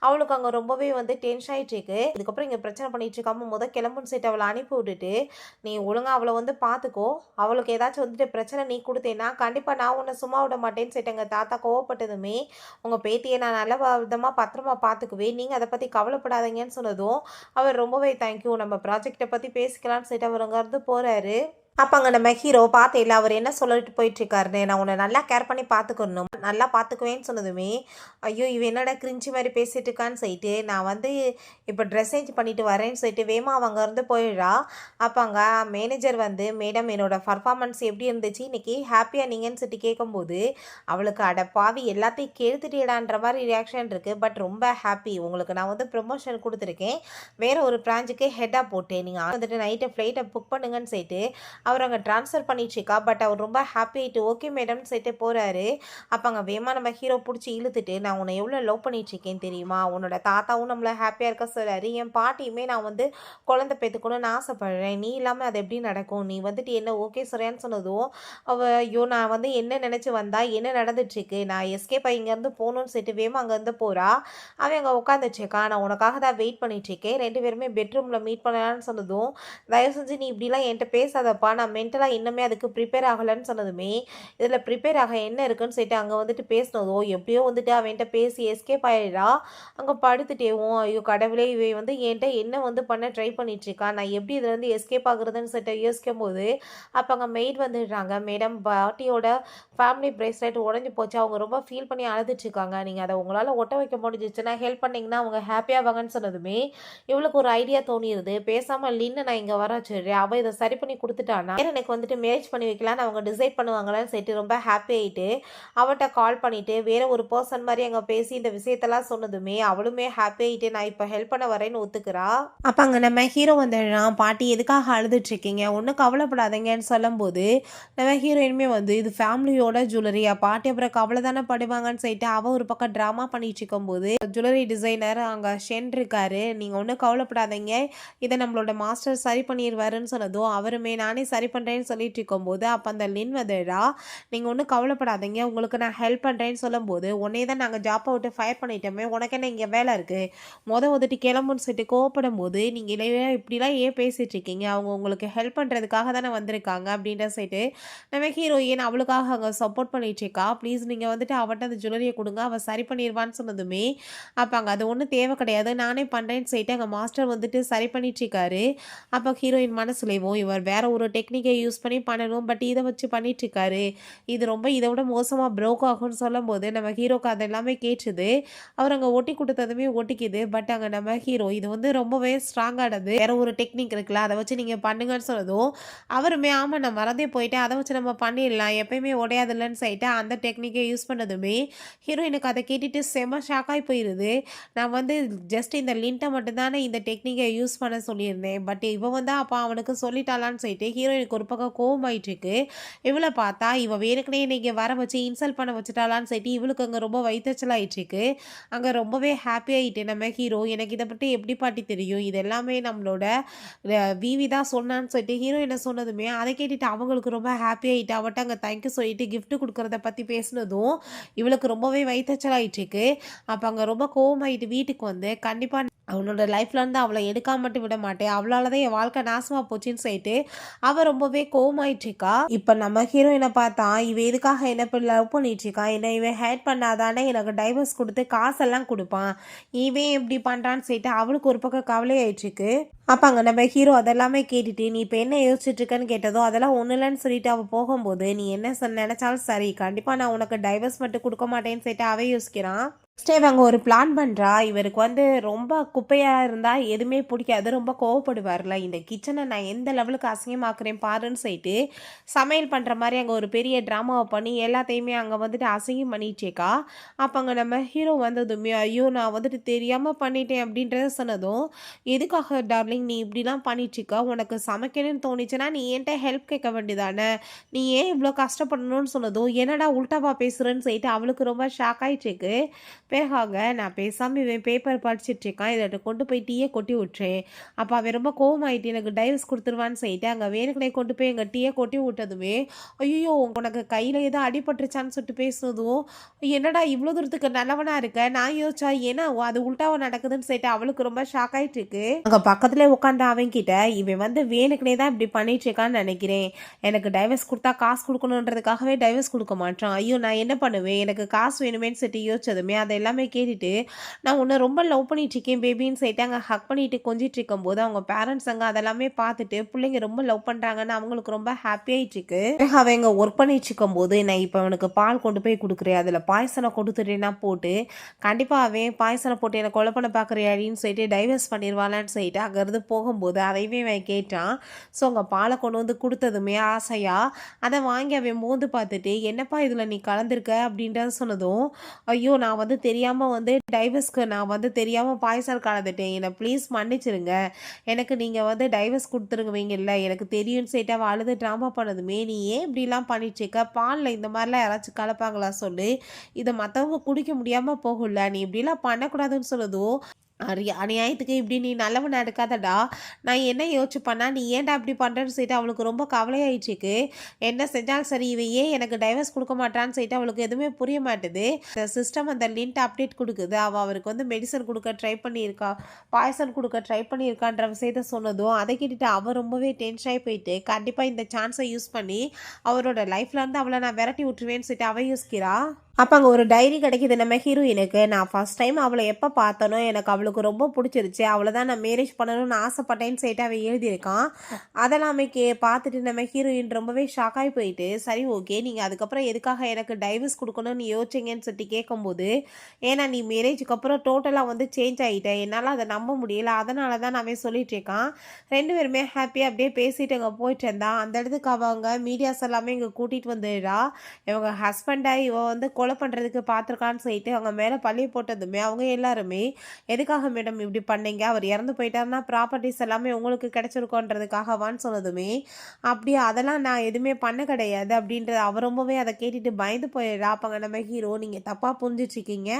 அவளுக்கு அங்கே ரொம்பவே வந்து டென்ஷன் ஆகிட்டு இருக்கு. இதுக்கப்புறம் இங்கே பிரச்சனை பண்ணிட்டு இருக்காம கிளம்புன்னு சொல்லிட்டு அவளை அனுப்பி விட்டுட்டு நீ ஒழுங்கா அவளை வந்து பார்த்துக்கோ, அவளுக்கு ஏதாச்சும் வந்துட்டு பிரச்சனை நீ கொடுத்தேன்னா கண்டிப்பாக நான் உன்னை சும்மா விட மாட்டேன்னு சொல்லிட்டு எங்கள் தாத்தா கோவப்பட்டதுமே உங்கள் பேத்தியை நான் நல்ல விதமாக பத்திரமா பார்த்துக்குவேன், நீங்கள் அதை பற்றி கவலைப்படாதீங்கன்னு சொன்னதும் அவர் ரொம்பவே தேங்க்யூ நம்ம ப்ராஜெக்டை பற்றி பேசிக்கலாம்னு சொல்லிட்டு அவர் அங்கேருந்து போகிறாரு. அப்போ அங்கே நம்ம ஹீரோ பார்த்தேன் அவர் என்ன சொல்லிட்டு போயிட்டுருக்காருன்னு, நான் உன்னை நல்லா கேர் பண்ணி பார்த்துக்கணும் நல்லா பார்த்துக்குவேன்னு சொன்னதுமே ஐயோ இவ என்னடா கிரிஞ்சி மாதிரி பேசிகிட்டு இருக்கான்னு சொல்லிட்டு நான் வந்து இப்போ ட்ரெஸ் சேஞ்ச் பண்ணிட்டு வரேன்னு சொல்லிட்டு வேமா அவங்க இருந்து போயிடுறா. அப்போ அங்கே மேனேஜர் வந்து மேடம் என்னோட பர்ஃபார்மன்ஸ் எப்படி இருந்துச்சு இன்றைக்கி ஹாப்பியாக நீங்கன்னு சொல்லிட்டு கேட்கும்போது அவளுக்கு அடப்பாவி எல்லாத்தையும் கேட்டுட்டிடான்ற மாதிரி ரியாக்ஷன் இருக்குது, பட் ரொம்ப ஹாப்பி, உங்களுக்கு நான் வந்து ப்ரொமோஷன் கொடுத்துருக்கேன், வேறு ஒரு பிரான்ச்சுக்கு ஹெட்டாக போட்டேன், நீங்கள் வந்துட்டு நைட்டு ஃப்ளைட்டை புக் பண்ணுங்கன்னு சொல்லிட்டு அவர் அங்கே ட்ரான்ஸ்ஃபர் பண்ணிட்டுருக்கா. பட் அவர் ரொம்ப ஹாப்பி ஆகிட்டு ஓகே மேடம்னு சொல்லிட்டு போகிறாரு. அப்போ அங்கே வேகமாக நம்ம ஹீரோ பிடிச்சி இழுத்துட்டு, நான் உன்னை எவ்வளோ லவ் பண்ணிட்டுருக்கேன் தெரியுமா, உன்னோட தாத்தாவும் நம்மளை ஹாப்பியாக இருக்க சொல்கிறாரு, என் பாட்டியுமே நான் வந்து குழந்தை பெற்றுக்கணும்னு ஆசைப்படுறேன், நீ இல்லாமல் அது எப்படி நடக்கும், நீ வந்துட்டு என்ன ஓகே சொல்கிறேன்னு சொன்னதும் ஐயோ நான் வந்து என்ன நினச்சி வந்தா என்ன நடந்துட்டுருக்கு, நான் எஸ்கேப் ஆகி இங்கேருந்து போகணும்னு சொல்லிட்டு வேகமாக அங்கேருந்து போகிறா. அவன் அங்கே உட்காந்துட்ருக்கா, நான் உனக்காக தான் வெயிட் பண்ணிட்டுருக்கேன், 2 பேருமே பெட்ரூமில் மீட் பண்ணலான்னு சொன்னதும் தயவு செஞ்சு நீ இப்படிலாம் என்கிட்ட பேசாதப்பா, நான் மென்டலாக இன்னுமே அதுக்கு ப்ரிப்பேர் ஆகலைன்னு சொன்னதுமே இதில் ப்ரிப்பேர் ஆக என்ன இருக்குன்னு சொல்லிட்டு அங்கே வந்துட்டு பேசினதோ எப்படியோ வந்துட்டு அவன்கிட்ட பேசி எஸ்கேப் ஆகிடா. அங்கே படுத்துட்டேவும் ஐயோ கடவுளே இவை வந்து என்கிட்ட என்ன வந்து பண்ண ட்ரை பண்ணிட்டுருக்கா, நான் எப்படி இதுலேருந்து எஸ்கேப் ஆகுறதுன்னு சொல்லிட்டு யோசிக்கும் போது அப்போ அங்கே மெய்ட் வந்துடுறாங்க. மேடம் பாட்டியோட ஃபேமிலி பிரேஸ்லெட் உடஞ்சி போச்சு, அவங்க ரொம்ப ஃபீல் பண்ணி அழுதுட்ருக்காங்க, நீங்கள் அதை உங்களால் ஒட்ட வைக்க முடிஞ்சிச்சுன்னா ஹெல்ப் பண்ணிங்கன்னா அவங்க ஹாப்பியாவாங்கன்னு சொன்னதுமே இவளுக்கு ஒரு ஐடியா தோணிடுது. பேசாமல் லின்னு நான் இங்கே வர வச்சுடுறேன், அவள் இதை சரி பண்ணி கொடுத்துட்டானா எனக்கு வந்துட்டு மேரேஜ் பண்ணி வைக்கலான்னு அவங்க டிசைட் பண்ணுவாங்களான்னு சொல்லிட்டு ரொம்ப ஹாப்பி ஆகிட்டு அவட்ட கால் பண்ணிவிட்டு வேற ஒரு பர்சன் மாதிரி அங்கே பேசி இந்த விஷயத்தெல்லாம் சொன்னதுமே அவளுமே ஹாப்பி ஆகிட்டு நான் இப்போ ஹெல்ப் பண்ண வரேன்னு ஒத்துக்கிறா. அப்போ அங்கே நம்ம ஹீரோ வந்துடுறான். பாட்டி எதுக்காக அழுதுட்ருக்கீங்க, ஒன்றும் கவலைப்படாதீங்கன்னு சொல்லும்போது நம்ம ஹீரோயினுமே வந்து இது ஃபேமிலியோட ஜுவல்லரியா, பாட்டி அப்புறம் கவலை தானே படுவாங்கன்னு சொல்லிட்டு அவள் ஒரு பக்கம் ட்ராமா பண்ணிட்டு இருக்கும்போது ஜுவல்லரி டிசைனர் அங்கே ஷென் இருக்காரு, நீங்கள் ஒன்றும் கவலைப்படாதீங்க இதை நம்மளோட மாஸ்டர் சரி பண்ணிடுவாருன்னு சொன்னதும் அவருமே நானே சரி பண்ணுறேன்னு சொல்லிட்டு இருக்கும்போது அப்போ அந்த லின் வந்துடா, நீங்கள் ஒன்றும் கவலைப்படாதீங்க உங்களுக்கு நான் ஹெல்ப் பண்ணுறேன்னு சொல்லும்போது உடனே தான் நாங்கள் ஜாப்பை விட்டு ஃபயர் பண்ணிட்டோமே, உனக்கு என்ன இங்கே வேலை இருக்குது, வந்துட்டு கிளம்புன்னு சொல்லிட்டு கோவப்படும் போது நீங்கள் இப்படிலாம் ஏன் பேசிகிட்டு இருக்கீங்க, அவங்க உங்களுக்கு ஹெல்ப் பண்ணுறதுக்காக தானே வந்திருக்காங்க அப்படின்ற சொல்லிட்டு நம்ம ஹீரோயின் அவளுக்காக அங்கே சப்போர்ட் பண்ணிட்டு இருக்கா. ப்ளீஸ் நீங்கள் வந்துட்டு அவட்ட அந்த ஜுவல்லரியை கொடுங்க, அவள் சரி பண்ணிடுவான்னு சொன்னதுமே அப்போ அங்கே அது ஒன்றும் தேவை கிடையாது நானே பண்ணுறேன்னு சொல்லிட்டு அங்கே மாஸ்டர் வந்துட்டு சரி பண்ணிட்டு இருக்காரு. அப்போ ஹீரோயின் மனசுலேயும் இவர் வேற ஒரு டெக்னிக்கை யூஸ் பண்ணி பண்ணணும், பட் இதை வச்சு பண்ணிட்டு இருக்காரு, இது ரொம்ப இதை விட மோசமாக ப்ரோக் ஆகும்னு சொல்லும் போது நம்ம ஹீரோக்கு அது எல்லாமே கேட்டுது. அவர் அங்கே ஒட்டி கொடுத்ததுமே ஒட்டிக்குது. பட் அங்கே நம்ம ஹீரோ இது வந்து ரொம்பவே ஸ்ட்ராங்கானது, வேற ஒரு டெக்னிக் இருக்குல்ல அதை வச்சு நீங்கள் பண்ணுங்கன்னு சொன்னதும் அவருமே ஆமாம் நான் மறந்தே போயிட்டு அதை வச்சு நம்ம பண்ணிடலாம் எப்பயுமே உடையாதுல்லன்னு சொல்லிட்டு அந்த டெக்னிக்கை யூஸ் பண்ணதுமே ஹீரோயினுக்கு அதை கேட்டுட்டு செம ஷாக்காகி போயிடுது. நான் வந்து ஜஸ்ட் இந்த லிண்ட்டை மட்டும்தானே இந்த டெக்னிக்கை யூஸ் பண்ண சொல்லியிருந்தேன், பட் இவன் வந்து அப்போ அவனுக்கு சொல்லிட்டாளான்னு சொல்லிட்டு ஹீரோயினுக்கு ஒரு பக்கம் கோவமாயிட்டுருக்கு. இவளை பார்த்தா இவன் வேணுக்குனே இன்னைக்கு வர வச்சு இன்சல்ட் பண்ண வச்சுட்டாளான்னு சொல்லிட்டு இவளுக்கு அங்கே ரொம்ப வயிற்றுச்சல் ஆயிட்டுருக்கு. அங்கே ரொம்பவே ஹாப்பி ஆகிட்டு நம்ம ஹீரோ எனக்கு இதை பற்றி எப்படி பாட்டி தெரியும், இது எல்லாமே நம்மளோட விவி தான் சொன்னான்னு சொல்லிட்டு ஹீரோயினை சொன்னதுமே அதை கேட்டுட்டு அவங்களுக்கு ரொம்ப ஹாப்பி ஆகிட்டு அவட்ட அங்கே தேங்க்யூ சொல்லிட்டு கிஃப்ட் கொடுக்குறத பற்றி பேசினதும் இவளுக்கு ரொம்பவே வயிற்றுச்சல் ஆகிட்டுருக்கு. அப்போ அங்கே ரொம்ப கோவமாயிட்டு வீட்டுக்கு வந்து கண்டிப்பாக அவனோட லைஃப்லேருந்து அவளை எடுக்காம மட்டும் விட மாட்டேன், அவளால் தான் என் வாழ்க்கை நாசமாக போச்சுன்னு சொல்லிட்டு அவள் ரொம்பவே கோவமாயிட்டுருக்கா. இப்போ நம்ம ஹீரோயினை பார்த்தா இவன் எதுக்காக என்ன இப்போ லவ் பண்ணிட்டுருக்கா, என்ன இவன் ஹேட் பண்ணாதானே எனக்கு டைவர்ஸ் கொடுத்து காசெல்லாம் கொடுப்பான், இவன் எப்படி பண்ணுறான்னு சொல்லிட்டு அவளுக்கு ஒரு பக்கம் கவலையாயிட்டுருக்கு. அப்போ அங்கே நம்ம ஹீரோ அதெல்லாமே கேட்டுட்டு நீ இப்போ என்ன யோசிச்சுட்டு இருக்கன்னு கேட்டதோ அதெல்லாம் ஒன்றும் இல்லைன்னு சொல்லிட்டு அவள் போகும்போது நீ என்ன நினச்சாலும் சரி கண்டிப்பாக நான் உனக்கு டைவர்ஸ் மட்டும் கொடுக்க மாட்டேன்னு சொல்லிட்டு அவன் யோசிக்கிறான். நெக்ஸ்ட் டைம் அங்கே ஒரு பிளான் பண்ணுறா. இவருக்கு வந்து ரொம்ப குப்பையாக இருந்தால் எதுவுமே பிடிக்காது, ரொம்ப கோவப்படுவார்ல, இந்த கிச்சனை நான் எந்த லெவலுக்கு அசிங்கமாக்குறேன் பாருன்னு சொல்லிட்டு சமையல் பண்ணுற மாதிரி அங்கே ஒரு பெரிய ட்ராமாவை பண்ணி எல்லாத்தையுமே அங்கே வந்துட்டு அசிங்கம் பண்ணிட்டேக்கா. அப்போ அங்கே நம்ம ஹீரோ வந்ததுமே ஐயோ நான் வந்துட்டு தெரியாமல் பண்ணிட்டேன் அப்படின்றத சொன்னதும் எதுக்காக டார்லிங் நீ இப்படிலாம் பண்ணிட்டுருக்க, உனக்கு சமைக்கணும்னு தோணிச்சுன்னா நீ என்கிட்ட ஹெல்ப் கேட்க வேண்டியதானே, நீ ஏன் இவ்வளோ கஷ்டப்படணும்னு சொன்னதும் என்னடா உல்டாவா பேசுகிறேன்னு சொல்லிட்டு அவளுக்கு ரொம்ப ஷாக் ஆகிட்டுருக்கு. பிறகாக நான் பேசாமல் இவன் பேப்பர் படிச்சிட்ருக்கான், இதை கொண்டு போய் டீயை கொட்டி விட்டுறேன். அப்போ அவன் ரொம்ப கோவமாயிட்டு எனக்கு டைவர்ஸ் கொடுத்துருவான்னு சொல்லிட்டு அங்கே வேணுக்குனே கொண்டு போய் எங்கள் டீயை கொட்டி விட்டதுமே ஐயோ உனக்கு கையில் ஏதோ அடிபட்டுருச்சான்னு சொல்லிட்டு பேசுனதும் என்னடா இவ்வளோ தூரத்துக்கு நல்லவனா இருக்க, நான் யோசிச்சா ஏன்னா அது உல்ட்டாவா நடக்குதுன்னு சொல்லிட்டு அவளுக்கு ரொம்ப ஷாக் ஆகிட்டு இருக்கு. அங்கே பக்கத்துல உட்காந்து அவன் கிட்ட இவன் வந்து வேணுக்குனே தான் இப்படி பண்ணிட்டு இருக்கான்னு நினைக்கிறேன், எனக்கு டைவர்ஸ் கொடுத்தா காசு கொடுக்கணுன்றதுக்காகவே டைவர்ஸ் கொடுக்க மாட்டான், ஐயோ நான் என்ன பண்ணுவேன், எனக்கு காசு வேணுமேன்னு சொல்லிட்டு யோசிச்சதுமே அதை எல்லாமே கேட்டுட்டு நான் உன்னை ரொம்ப லவ் பண்ணிட்டு இருக்கேன் பேபின்னு சொல்லிட்டு அங்கே ஹக் பண்ணிட்டு கொஞ்சிட்டு இருக்கும் போது அவங்க பேரண்ட்ஸ் அங்கே அதெல்லாமே பார்த்துட்டு பிள்ளைங்க ரொம்ப லவ் பண்ணுறாங்கன்னு அவங்களுக்கு ரொம்ப ஹாப்பி ஆகிட்டு இருக்கு. அவங்க ஒர்க் பண்ணிட்டு இருக்கும் போது நான் இப்போ அவனுக்கு பால் கொண்டு போய் கொடுக்குறேன், அதில் பாயசனை கொடுத்துட்டேன்னா போட்டு கண்டிப்பாக அவன் பாயசனை போட்டு என்னை கொலை பண்ண பார்க்குறியாடின்னு சொல்லிட்டு டைவர்ஸ் பண்ணிடுவாளான்னு சொல்லிட்டு அங்கேருந்து போகும்போது அதையுமே அவன் கேட்டான். ஸோ அங்கே பாலை கொண்டு வந்து கொடுத்ததுமே ஆசையாக அதை வாங்கி அவன் மோந்து பார்த்துட்டு என்னப்பா இதில் நீ கலந்துருக்க அப்படின்றத சொன்னதும் ஐயோ நான் வந்து தெரியாமல் வந்து டைவர்ஸ்க்கு நான் வந்து தெரியாமல் பாய்சல் கலந்துட்டேன், என்னை ப்ளீஸ் மன்னிச்சிருங்க, எனக்கு நீங்கள் வந்து டைவர்ஸ் கொடுத்துருவீங்கல்ல, எனக்கு தெரியும்னு சொல்லிட்டு அவள் அழுது ட்ராமா பண்ணதுமே, நீ ஏன் இப்படிலாம் பண்ணிட்டுருக்க, பாலில் இந்த மாதிரிலாம் யாராச்சும் கலப்பாங்களா சொல்லு, இதை மற்றவங்க குடிக்க முடியாமல் போகல, நீ இப்படிலாம் பண்ணக்கூடாதுன்னு சொல்லுதும், அநியாயத்துக்கு இப்படி நீ நல்லவன் எடுக்காதடா, நான் என்ன யோசிச்சு பண்ணா நீ ஏன்டா இப்படி பண்ணுறேன்னு சொல்லிட்டு அவளுக்கு ரொம்ப கவலையாயிடுச்சுக்கு, என்ன செஞ்சாலும் சரி இவ ஏன் எனக்கு டைவர்ஸ் கொடுக்க மாட்டான்னு சொல்லிட்டு அவளுக்கு எதுவுமே புரிய மாட்டுது. இந்த சிஸ்டம் அந்த லிண்ட் அப்டேட் கொடுக்குது, அவள் அவருக்கு வந்து மெடிசன் கொடுக்க ட்ரை பண்ணியிருக்கா, பாய்சன் கொடுக்க ட்ரை பண்ணியிருக்கான்ற விஷயத்த சொன்னதும் அதை கேட்டுட்டு அவள் ரொம்பவே டென்ஷன் ஆகி போயிட்டு கண்டிப்பாக இந்த சான்ஸை யூஸ் பண்ணி அவரோட லைஃப்லேருந்து அவளை நான் விரட்டி விட்டுருவேன்னு சொல்லிட்டு அவள் யோசிக்கிறா. அப்போ அங்கே ஒரு டைரி கிடைக்கிது நம்ம ஹீரோயினுக்கு. நான் ஃபஸ்ட் டைம் அவளை எப்போ பார்த்தனோ எனக்கு அவளுக்கு ரொம்ப பிடிச்சிருச்சு, அவளை தான் நான் மேரேஜ் பண்ணணும்னு ஆசைப்பட்டேன்னு சொல்லிட்டு அவள் எழுதியிருக்கான். அதெல்லாமே பார்த்துட்டு நம்ம ஹீரோயின் ரொம்பவே ஷாக்காகி போயிட்டு, சரி ஓகே நீங்கள் அதுக்கப்புறம் எதுக்காக எனக்கு டைவர்ஸ் கொடுக்கணும்னு யோசிச்சிங்கன்னு சொல்லிட்டு கேட்கும்போது, ஏன்னா நீ மேரேஜுக்கு அப்புறம் டோட்டலாக வந்து சேஞ்ச் ஆகிட்டேன், என்னால் அதை நம்ப முடியல, அதனால தான் நான் சொல்லிட்டு இருக்கான். ரெண்டு பேருமே ஹாப்பியாக அப்படியே பேசிட்டு அங்கே போயிட்டு இருந்தா. அந்த இடத்துக்கு அவங்க மீடியாஸ் எல்லாமே இங்கே கூட்டிகிட்டு வந்துடுறா. இவங்க ஹஸ்பண்டாக இவ வந்து கொலை பண்ணுறதுக்கு பார்த்துருக்கான்னு சொல்லிட்டு அவங்க மேலே பழி போட்டதுமே அவங்க எல்லாருமே, எதுக்காக மேடம் இப்படி பண்ணீங்க, அவர் இறந்து போயிட்டாருன்னா ப்ராப்பர்ட்டிஸ் எல்லாமே உங்களுக்கு கிடைச்சிருக்கோன்றதுக்காகவான்னு சொன்னதுமே, அப்படியே அதெல்லாம் நான் எதுவுமே பண்ண கிடையாது அப்படின்றது அவர் ரொம்பவே அதை கேட்டுட்டு பயந்து போயிடுறா. அப்பங்க நம்ம ஹீரோ, நீங்கள் தப்பாக புரிஞ்சிட்ருக்கீங்க,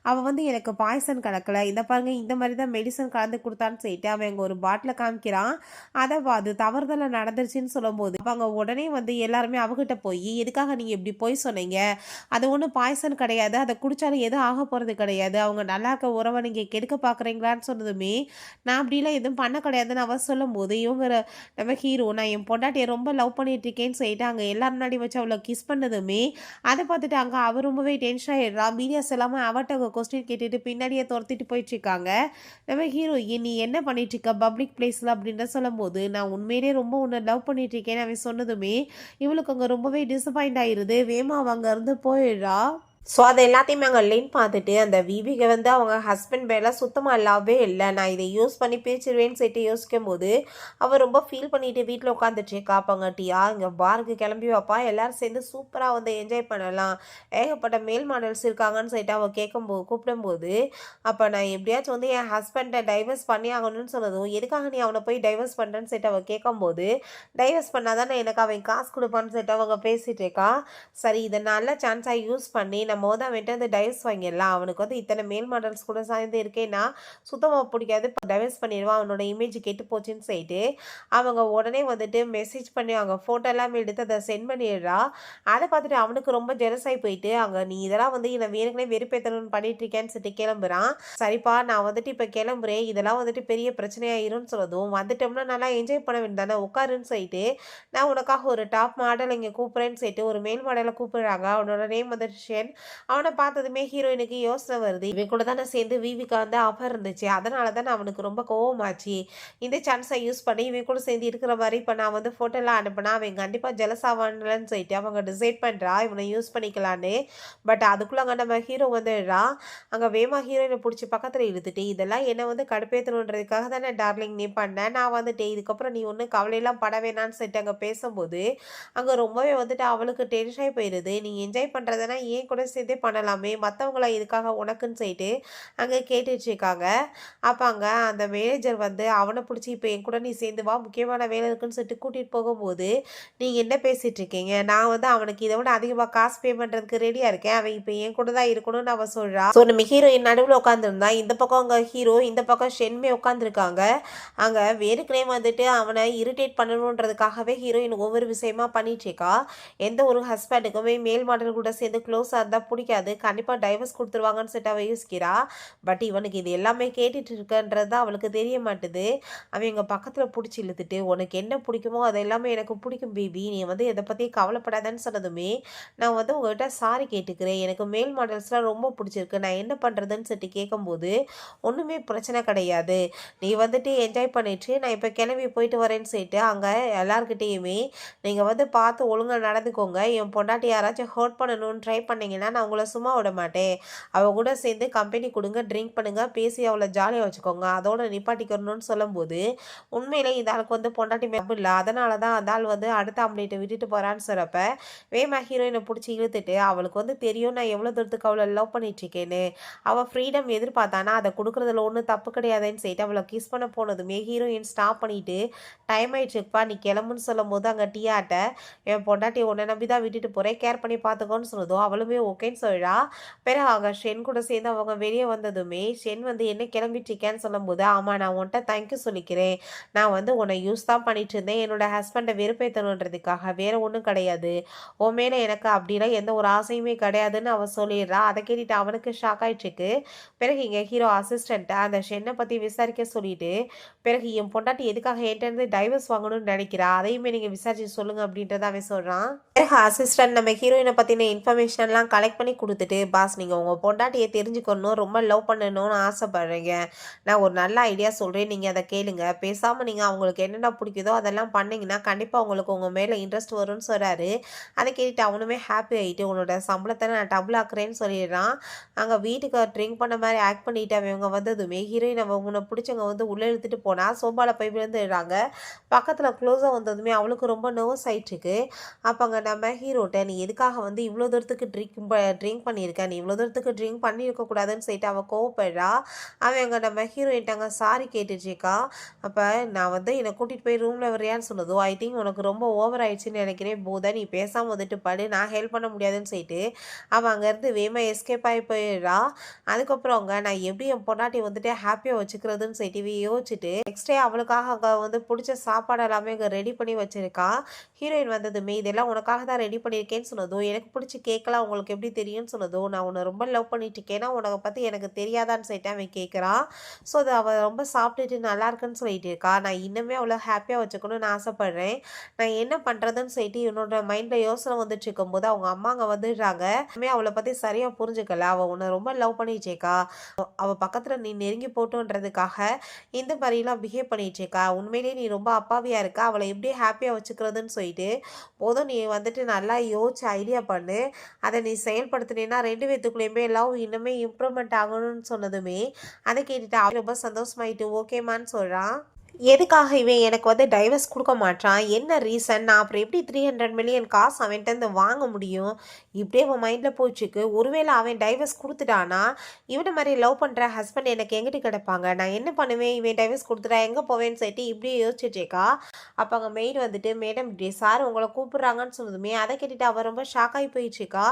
அவள் வந்து எனக்கு பாய்சன் கலக்கலை, இந்த பாருங்க இந்த மாதிரி தான் மெடிசன் கலந்து கொடுத்தான்னு சொல்லிட்டு அவன் இங்கே ஒரு பாட்டில் காமிக்கிறான். அதை அது தவறுதலை நடந்துருச்சுன்னு சொல்லும்போது அவங்க உடனே வந்து எல்லாருமே அவகிட்ட போய், எதுக்காக நீங்கள் இப்படி போய் சொன்னீங்க, அது ஒன்றும் பாய்சன் கிடையாது, அதை குடித்தாலும் எதுவும் ஆக போகிறது கிடையாது, அவங்க நல்லா இருக்க உறவை நீங்கள் கெடுக்க பார்க்குறீங்களான்னு சொன்னதுமே, நான் அப்படிலாம் எதுவும் பண்ண கிடையாதுன்னு அவர் சொல்லும்போது, இவங்க நம்ம ஹீரோ, நான் என் பொண்டாட்டியை ரொம்ப லவ் பண்ணிட்டு இருக்கேன்னு சொல்லிட்டு அங்கே எல்லாரும் முன்னாடி வச்சு அவளை கிஸ் பண்ணதுமே, அதை பார்த்துட்டு அங்கே அவர் ரொம்பவே டென்ஷன் ஆகிடுறா. மீடியாஸ் எல்லாமே அவட்ட அவங்க கொஸ்டின் கேட்டுட்டு பின்னாடியே துரத்திட்டு போயிட்டுருக்காங்க. நம்ம ஹீரோ, நீ என்ன பண்ணிட்டு இருக்க பப்ளிக் பிளேஸில் அப்படின்ற சொல்லும்போது, நான் உண்மையிலே ரொம்ப உன்னை லவ் பண்ணிட்டு இருக்கேன்னு அவன் சொன்னதுமே இவளுக்கு அங்கே ரொம்பவே டிசப்பாயிண்ட் ஆயிடுது. வேமா அவங்க இருந்து போயிடுறா. ஸோ அது எல்லாத்தையுமே அங்கே லிங்க் பார்த்துட்டு அந்த விவிக்கு வந்து அவங்க ஹஸ்பண்ட் மேலே சுத்தமாக லவ்வே இல்லை, நான் இதை யூஸ் பண்ணி பேசிடுவேன்னு சொல்லிட்டு யோசிக்கும் போது அவள் ரொம்ப ஃபீல் பண்ணிட்டு வீட்டில் உட்காந்துட்டு காப்பாங்கட்டியா இங்கே பாருக்கு கிளம்பி வைப்பா, எல்லோரும் சேர்ந்து சூப்பராக வந்து என்ஜாய் பண்ணலாம், ஏகப்பட்ட மேல் மாடல்ஸ் இருக்காங்கன்னு சொல்லிட்டு அவள் கூப்பிடும்போது, அப்போ நான் எப்படியாச்சும் வந்து என் ஹஸ்பண்டை டைவர்ஸ் பண்ணி ஆகணும்னு சொன்னதும், எதுக்காக நீ அவனை போய் டைவர்ஸ் பண்ணுறேன்னு சொல்லிட்டு அவள் கேட்கும்போது, டைவர்ஸ் பண்ணாதானே எனக்கு அவன் காசு கொடுப்பான்னு சொல்லிட்டு அவங்க பேசிகிட்டு இருக்கா. சரி இதை நல்ல சான்ஸாக யூஸ் பண்ணி நம்ம வந்து அவன்கிட்ட வந்து டைவர்ஸ் வாங்கிடலாம், அவனுக்கு வந்து இத்தனை மேல் மாடல்ஸ் கூட சார்ந்து இருக்கேன்னா சுத்தமாக பிடிக்காது, டைவர்ஸ் பண்ணிடுவான், அவனோட இமேஜ் கெட்டு போச்சுன்னு சொல்லிட்டு அவங்க உடனே வந்துட்டு மெசேஜ் பண்ணி அவங்க ஃபோட்டோ எல்லாம் எடுத்து அதை சென்ட் பண்ணிடுறா. அதை பார்த்துட்டு அவனுக்கு ரொம்ப ஜெலஸாகி போயிட்டு, அங்கே நீ இதெல்லாம் வந்து என்னை வேணுங்களே வெறுப்பேற்றணும்னு பண்ணிட்டு இருக்கேன்னு சொல்லிட்டு கிளம்புறான். சரிப்பா நான் வந்துட்டு இப்போ கிளம்புறேன், இதெல்லாம் வந்துட்டு பெரிய பிரச்சனையாயிரும்னு சொல்லதும், வந்துட்டோம்னா நல்லா என்ஜாய் பண்ண வேண்டியதானே உட்காருன்னு சொல்லிட்டு நான் உனக்காக ஒரு டாப் மாடல் இங்கே கூப்பிட்றேன்னு சொல்லிட்டு ஒரு மேல் மாடலை கூப்பிடுறாங்க. அவனோட நேம் வந்து ஷென். அவனை பார்த்ததுமே ஹீரோயினுக்கு யோசனை வருது, இவன் கூட தானே சேர்ந்து விவிக்கு வந்து ஆஃபர் இருந்துச்சு, அதனால தானே அவனுக்கு ரொம்ப கோவமாச்சு, இந்த சான்ஸை யூஸ் பண்ணி இவன் கூட சேர்ந்து இருக்கிற மாதிரி இப்போ நான் வந்து ஃபோட்டோலாம் அனுப்பினா அவன் கண்டிப்பாக ஜெலஸ் ஆவான்லன்னு சொல்லிட்டு அவங்க டிசைட் பண்ணுறா இவனை யூஸ் பண்ணிக்கலான்னு. பட் அதுக்குள்ளே அங்கே நம்ம ஹீரோ வந்துடுறா. அங்கே வேமா ஹீரோயினை பிடிச்சி பக்கத்தில் இழுத்துட்டு, இதெல்லாம் என்னை வந்து கடுப்பேற்றணுன்றதுக்காக தானே டார்லிங் நீ பண்ணேன், நான் வந்துட்டு இதுக்கப்புறம் நீ ஒன்றும் கவலையெல்லாம் பட வேணான்னு சொல்லிட்டு அங்கே பேசும்போது அங்கே ரொம்பவே வந்துட்டு அவளுக்கு டென்ஷன் ஆகி போயிடுது. நீ என்ஜாய் பண்ணுறதுனா ஏன் கூட சேர்த்தே பண்ணலாமே, மற்றவங்கள இதுக்காக உனக்குன்னு சொல்லிட்டு அங்கே கேட்டுட்ருக்காங்க. அப்போ அங்கே அந்த மேனேஜர் வந்து அவனை பிடிச்சி இப்போ என் கூட நீ சேர்ந்து வா, முக்கியமான வேலை இருக்குன்னு சொல்லிட்டு கூட்டிகிட்டு போகும்போது, நீங்கள் என்ன பேசிகிட்டு இருக்கீங்க, நான் வந்து அவனுக்கு இதை விட அதிகமாக காசு பே பண்ணுறதுக்கு ரெடியாக இருக்கேன், அவன் இப்போ என் கூட தான் இருக்கணும்னு அவன் சொல்கிறா. ஸோ நம்ம ஹீரோயின் நடுவில் உட்காந்துருந்தா, இந்த பக்கம் அங்கே ஹீரோ, இந்த பக்கம் ஷென்மே உட்காந்துருக்காங்க. அங்கே வேறுக்குனே வந்துட்டு அவனை இரிட்டேட் பண்ணணுன்றதுக்காகவே ஹீரோயின் ஒவ்வொரு விஷயமா பண்ணிட்டுருக்கா. எந்த ஒரு ஹஸ்பண்டுக்குமே மேல் மாடல் கூட சேர்ந்து க்ளோஸாக இருந்தால் பிடிக்காது, கண்டிப்பாக டைவர்ஸ் கொடுத்துருவாங்கன்னு சொல்லிட்டு அவள் யோசிக்கிறா. பட் இவனுக்கு இது எல்லாமே கேட்டுட்டு இருக்கன்றது தான் அவளுக்கு தெரிய மாட்டுது. அவன் எங்கள் பக்கத்தில் பிடிச்சி இழுத்துட்டு, உனக்கு என்ன பிடிக்குமோ அது எல்லாமே எனக்கு பிடிக்கும் பேபி, நீ வந்து எதை பற்றியும் கவலைப்படாதன்னு சொன்னதுமே, நான் வந்து உங்கள்கிட்ட சாரி கேட்டுக்கிறேன், எனக்கு மேல் மாடல்ஸ்லாம் ரொம்ப பிடிச்சிருக்கு, நான் என்ன பண்ணுறதுன்னு சொல்லிட்டு கேட்கும்போது, ஒன்றுமே பிரச்சனை கிடையாது, நீ வந்துட்டு என்ஜாய் பண்ணிட்டு நான் இப்போ கிளம்பி போயிட்டு வரேன்னு சொல்லிட்டு அங்கே எல்லாருக்கிட்டேயுமே நீங்கள் வந்து பார்த்து ஒழுங்காக நடந்துக்கோங்க, என் பொண்டாட்டி யாராச்சும் ஹர்ட் பண்ணணும்னு ட்ரை பண்ணிங்கன்னா நான் உங்கள சும்மா விட மாட்டேன். அவ கூட சேர்ந்து கம்பெனி குடுங்க, ட்ரிங்க் பண்ணுங்க, பேசி அவள ஜாலியா வச்சுக்கோங்க. அதோட நிப்பாட்டிக்கிறணும்னு சொல்லும்போது, உண்மையிலே இந்த ஆளுக்கு வந்து பொண்டாட்டி மேல இல்ல. அதனால தான் அந்த ஆள் வந்து அடுத்த ஆம்பளைட்ட விட்டுட்டு போறான்னு சொல்றப்ப, வேமா ஹீரோயின புடிச்சு இழுத்துட்டு, அவளுக்கு வந்து தெரியும் நான் எவ்வளோ தூரத்துக்கு அவள லவ் பண்ணிட்டு இருக்கேன்னு. அவ ஃப்ரீடம் எதிர்பார்த்தானா, அத குடுக்குறதுல ஒண்ணும் தப்பு கிடையாதுன்னு சொல்லிட்டு அவள கிஸ் பண்ண போனதுமே ஹீரோயின் ஸ்டாப் பண்ணிட்டு, டைம் ஆயிடுச்சுப்பா நீ கிளம்புன்னு சொல்லும்போது அங்க டீயாட்ட, என் பொண்டாட்டி உன்னை நம்பி தான் விட்டுட்டு போறேன். கேர் பண்ணி பார்த்துக்கோன்னு சொன்னதும் அவளுமே ஓகேன்னு சொல்றா. பிறகு அவங்க ஷென் கூட சேர்ந்து அவங்க வெளியே வந்ததுமே ஷென் வந்து என்ன கிளம்பிட்டு இருக்கேன்னு சொல்லும்போது, ஆமா நான் உன்கிட்ட தேங்க்யூ சொல்லிக்கிறேன். நான் வந்து உன்னை யூஸ் தான் பண்ணிட்டு இருந்தேன். என்னோட ஹஸ்பண்டை வெறுப்பேற்றணுன்றதுக்காக வேற ஒன்றும் கிடையாது. உன் மேல எனக்கு அப்படிலாம் எந்த ஒரு ஆசையுமே கிடையாதுன்னு அவ சொல்லிடுறா. அதை கேட்டுட்டு அவனுக்கு ஷாக் ஆயிட்டு இருக்கு. பிறகு இங்க ஹீரோ அசிஸ்டண்ட்டை அந்த ஷென்னை பத்தி விசாரிக்க சொல்லிட்டு, பிறகு என் பொண்டாட்டி எதுக்காக என்கிட்ட இருந்து டைவர்ஸ் வாங்கணும்னு நினைக்கிறா, அதையுமே நீங்க விசாரிச்சு சொல்லுங்க அப்படின்றத அவன் சொல்றான். பிறகு அசிஸ்டன்ட் நம்ம ஹீரோயினை பத்தின இன்ஃபர்மேஷன்லாம் கலெக்ட் பண்ணி கொடுத்துட்டு, பாஸ் நீங்க உங்க பொண்டாட்டியை தெரிஞ்சுக்கணும், ரொம்ப லவ் பண்ணணும்னு ஆசைப்படுறீங்க. நான் ஒரு நல்ல ஐடியா சொல்றேன், நீங்க அதை கேளுங்க. பேசாம நீங்க அவங்களுக்கு என்னென்ன பிடிக்குதோ அதெல்லாம் பண்ணீங்கன்னா கண்டிப்பா உங்களுக்கு உங்க மேல இன்ட்ரெஸ்ட் வரும்னு சொல்றாரு. அதை கேட்டுட்டு அவனுமே ஹாப்பி ஆயிட்டு, உன்னோட சம்பளத்தை நான் டபுள் ஆக்குறேன்னு சொல்லிடுறான். அங்க வீட்டுக்கு ட்ரிங்க் பண்ண மாதிரி ஆக்ட் பண்ணிட்டு அவங்க வந்ததுமே ஹீரோயின் அவங்க உன்னை பிடிச்சவங்க வந்து உள்ள இழுத்துட்டு போனா சோபால போய் விழுந்துடுறாங்க. பக்கத்துல க்ளோஸா வந்ததுமே அவளுக்கு ரொம்ப நர்வஸ் ஆயிட்டு இருக்கு. அப்ப அங்க நம்ம ஹீரோட்ட நீ எதுக்காக வந்து இவ்வளோ தூரத்துக்கு ட்ரிங்க் பண்ணியிருக்க, நீ இவ்வளோ தூரத்துக்கு ட்ரிங்க் பண்ணியிருக்க கூடாதுன்னு சொல்லிட்டு அவ கோவப்படுறா. அவன் அங்க நம்ம ஹீரோயின்ட்டாங்க சாரி கேட்டுச்சுக்கா. அப்ப நான் வந்து என்னை கூட்டிட்டு போய் ரூம்ல வரையான்னு சொன்னதோ, ஐ திங்க் உனக்கு ரொம்ப ஓவர் ஆயிடுச்சுன்னு நினைக்கிறேன் போதா, நீ பேசாம வந்துட்டு படு, நான் ஹெல்ப் பண்ண முடியாதுன்னு சொல்லிட்டு அவன் அங்கேருந்து வேகமாக எஸ்கேப் ஆகி போயிடுறா. அதுக்கப்புறம் அவங்க நான் எப்படி என் பொண்டாட்டி வந்துட்டு ஹாப்பியாக வச்சுக்கிறதுன்னு சொல்லிட்டு யோசிச்சுட்டு நெக்ஸ்ட் டே அவளுக்காக அங்கே வந்து பிடிச்ச சாப்பாடு எல்லாமே அங்கே ரெடி பண்ணி வச்சிருக்கா. ஹீரோயின் வந்ததுமே இதெல்லாம் உனக்காக தான் ரெடி பண்ணியிருக்கேன்னு சொன்னதும், எனக்கு பிடிச்ச கேட்கலாம் உங்களுக்கு எப்படி தெரியும்னு சொன்னதும், நான் உன்னை ரொம்ப லவ் பண்ணிட்டு இருக்கேன்னா உனக்கு பற்றி எனக்கு தெரியாதான்னு சொல்லிட்டு அவன் கேட்குறான். ஸோ அது அவள் ரொம்ப சாப்பிட்டுட்டு நல்லா இருக்குன்னு சொல்லிட்டு இருக்கா. நான் இன்னுமே அவளை ஹாப்பியாக வச்சுக்கணும்னு ஆசைப்பட்றேன். நான் என்ன பண்ணுறதுன்னு சொல்லிட்டு என்னோட மைண்டில் யோசனை வந்துட்டு இருக்கும்போது அவங்க அம்மா அங்கே வந்துடுறாங்க. அவளை பற்றி சரியாக புரிஞ்சுக்கல. அவள் உன்னை ரொம்ப லவ் பண்ணிச்சேக்கா. அவள் பக்கத்தில் நீ நெருங்கி போட்டோன்றதுக்காக இந்த மாதிரிலாம் பிஹேவ் பண்ணிச்சேக்கா. உண்மையிலேயே நீ ரொம்ப அப்பாவியா இருக்க. அவளை எப்படி ஹாப்பியாக வச்சுக்கிறதுன்னு சொல்லிட்டு போதும் நீ வந்துட்டு நல்லா யோசிச்சு ஐடியா பண்ணு. அதை நீ செயல்படுத்தினேன்னா 2 பேத்துக்குள்ளேயுமே லவ் இன்னுமே இம்ப்ரூவ்மெண்ட் ஆகணும்னு சொன்னதுமே அதை கேட்டுட்டு அவன் ரொம்ப சந்தோஷமாயிட்டு ஓகேமான்னு சொல்கிறான். எதுக்காக இவன் எனக்கு வந்து டைவர்ஸ் கொடுக்க மாட்டான், என்ன ரீசன், நான் அப்புறம் எப்படி 300 மில்லியன் காசு அவன்கிட்ட வாங்க முடியும், இப்படியே அவன் மைண்டில் போச்சுக்கு. ஒருவேளை அவன் டைவர்ஸ் கொடுத்துட்டானா இவனை மாதிரி லவ் பண்ணுற ஹஸ்பண்ட் எனக்கு எங்கிட்டு கிடப்பாங்க, நான் என்ன பண்ணுவேன், இவன் டைவர்ஸ் கொடுத்துட்டா எங்கே போவேன்னு சொல்லிட்டு இப்படியே யோசிச்சுட்டேக்கா. அப்போ அங்கே மெய்டு வந்துட்டு மேடம் இப்படி சார் உங்களை கூப்பிட்றாங்கன்னு சொன்னதுமே அதை கேட்டுட்டு அவர் ரொம்ப ஷாக் ஆகி போயிடுச்சுக்கா.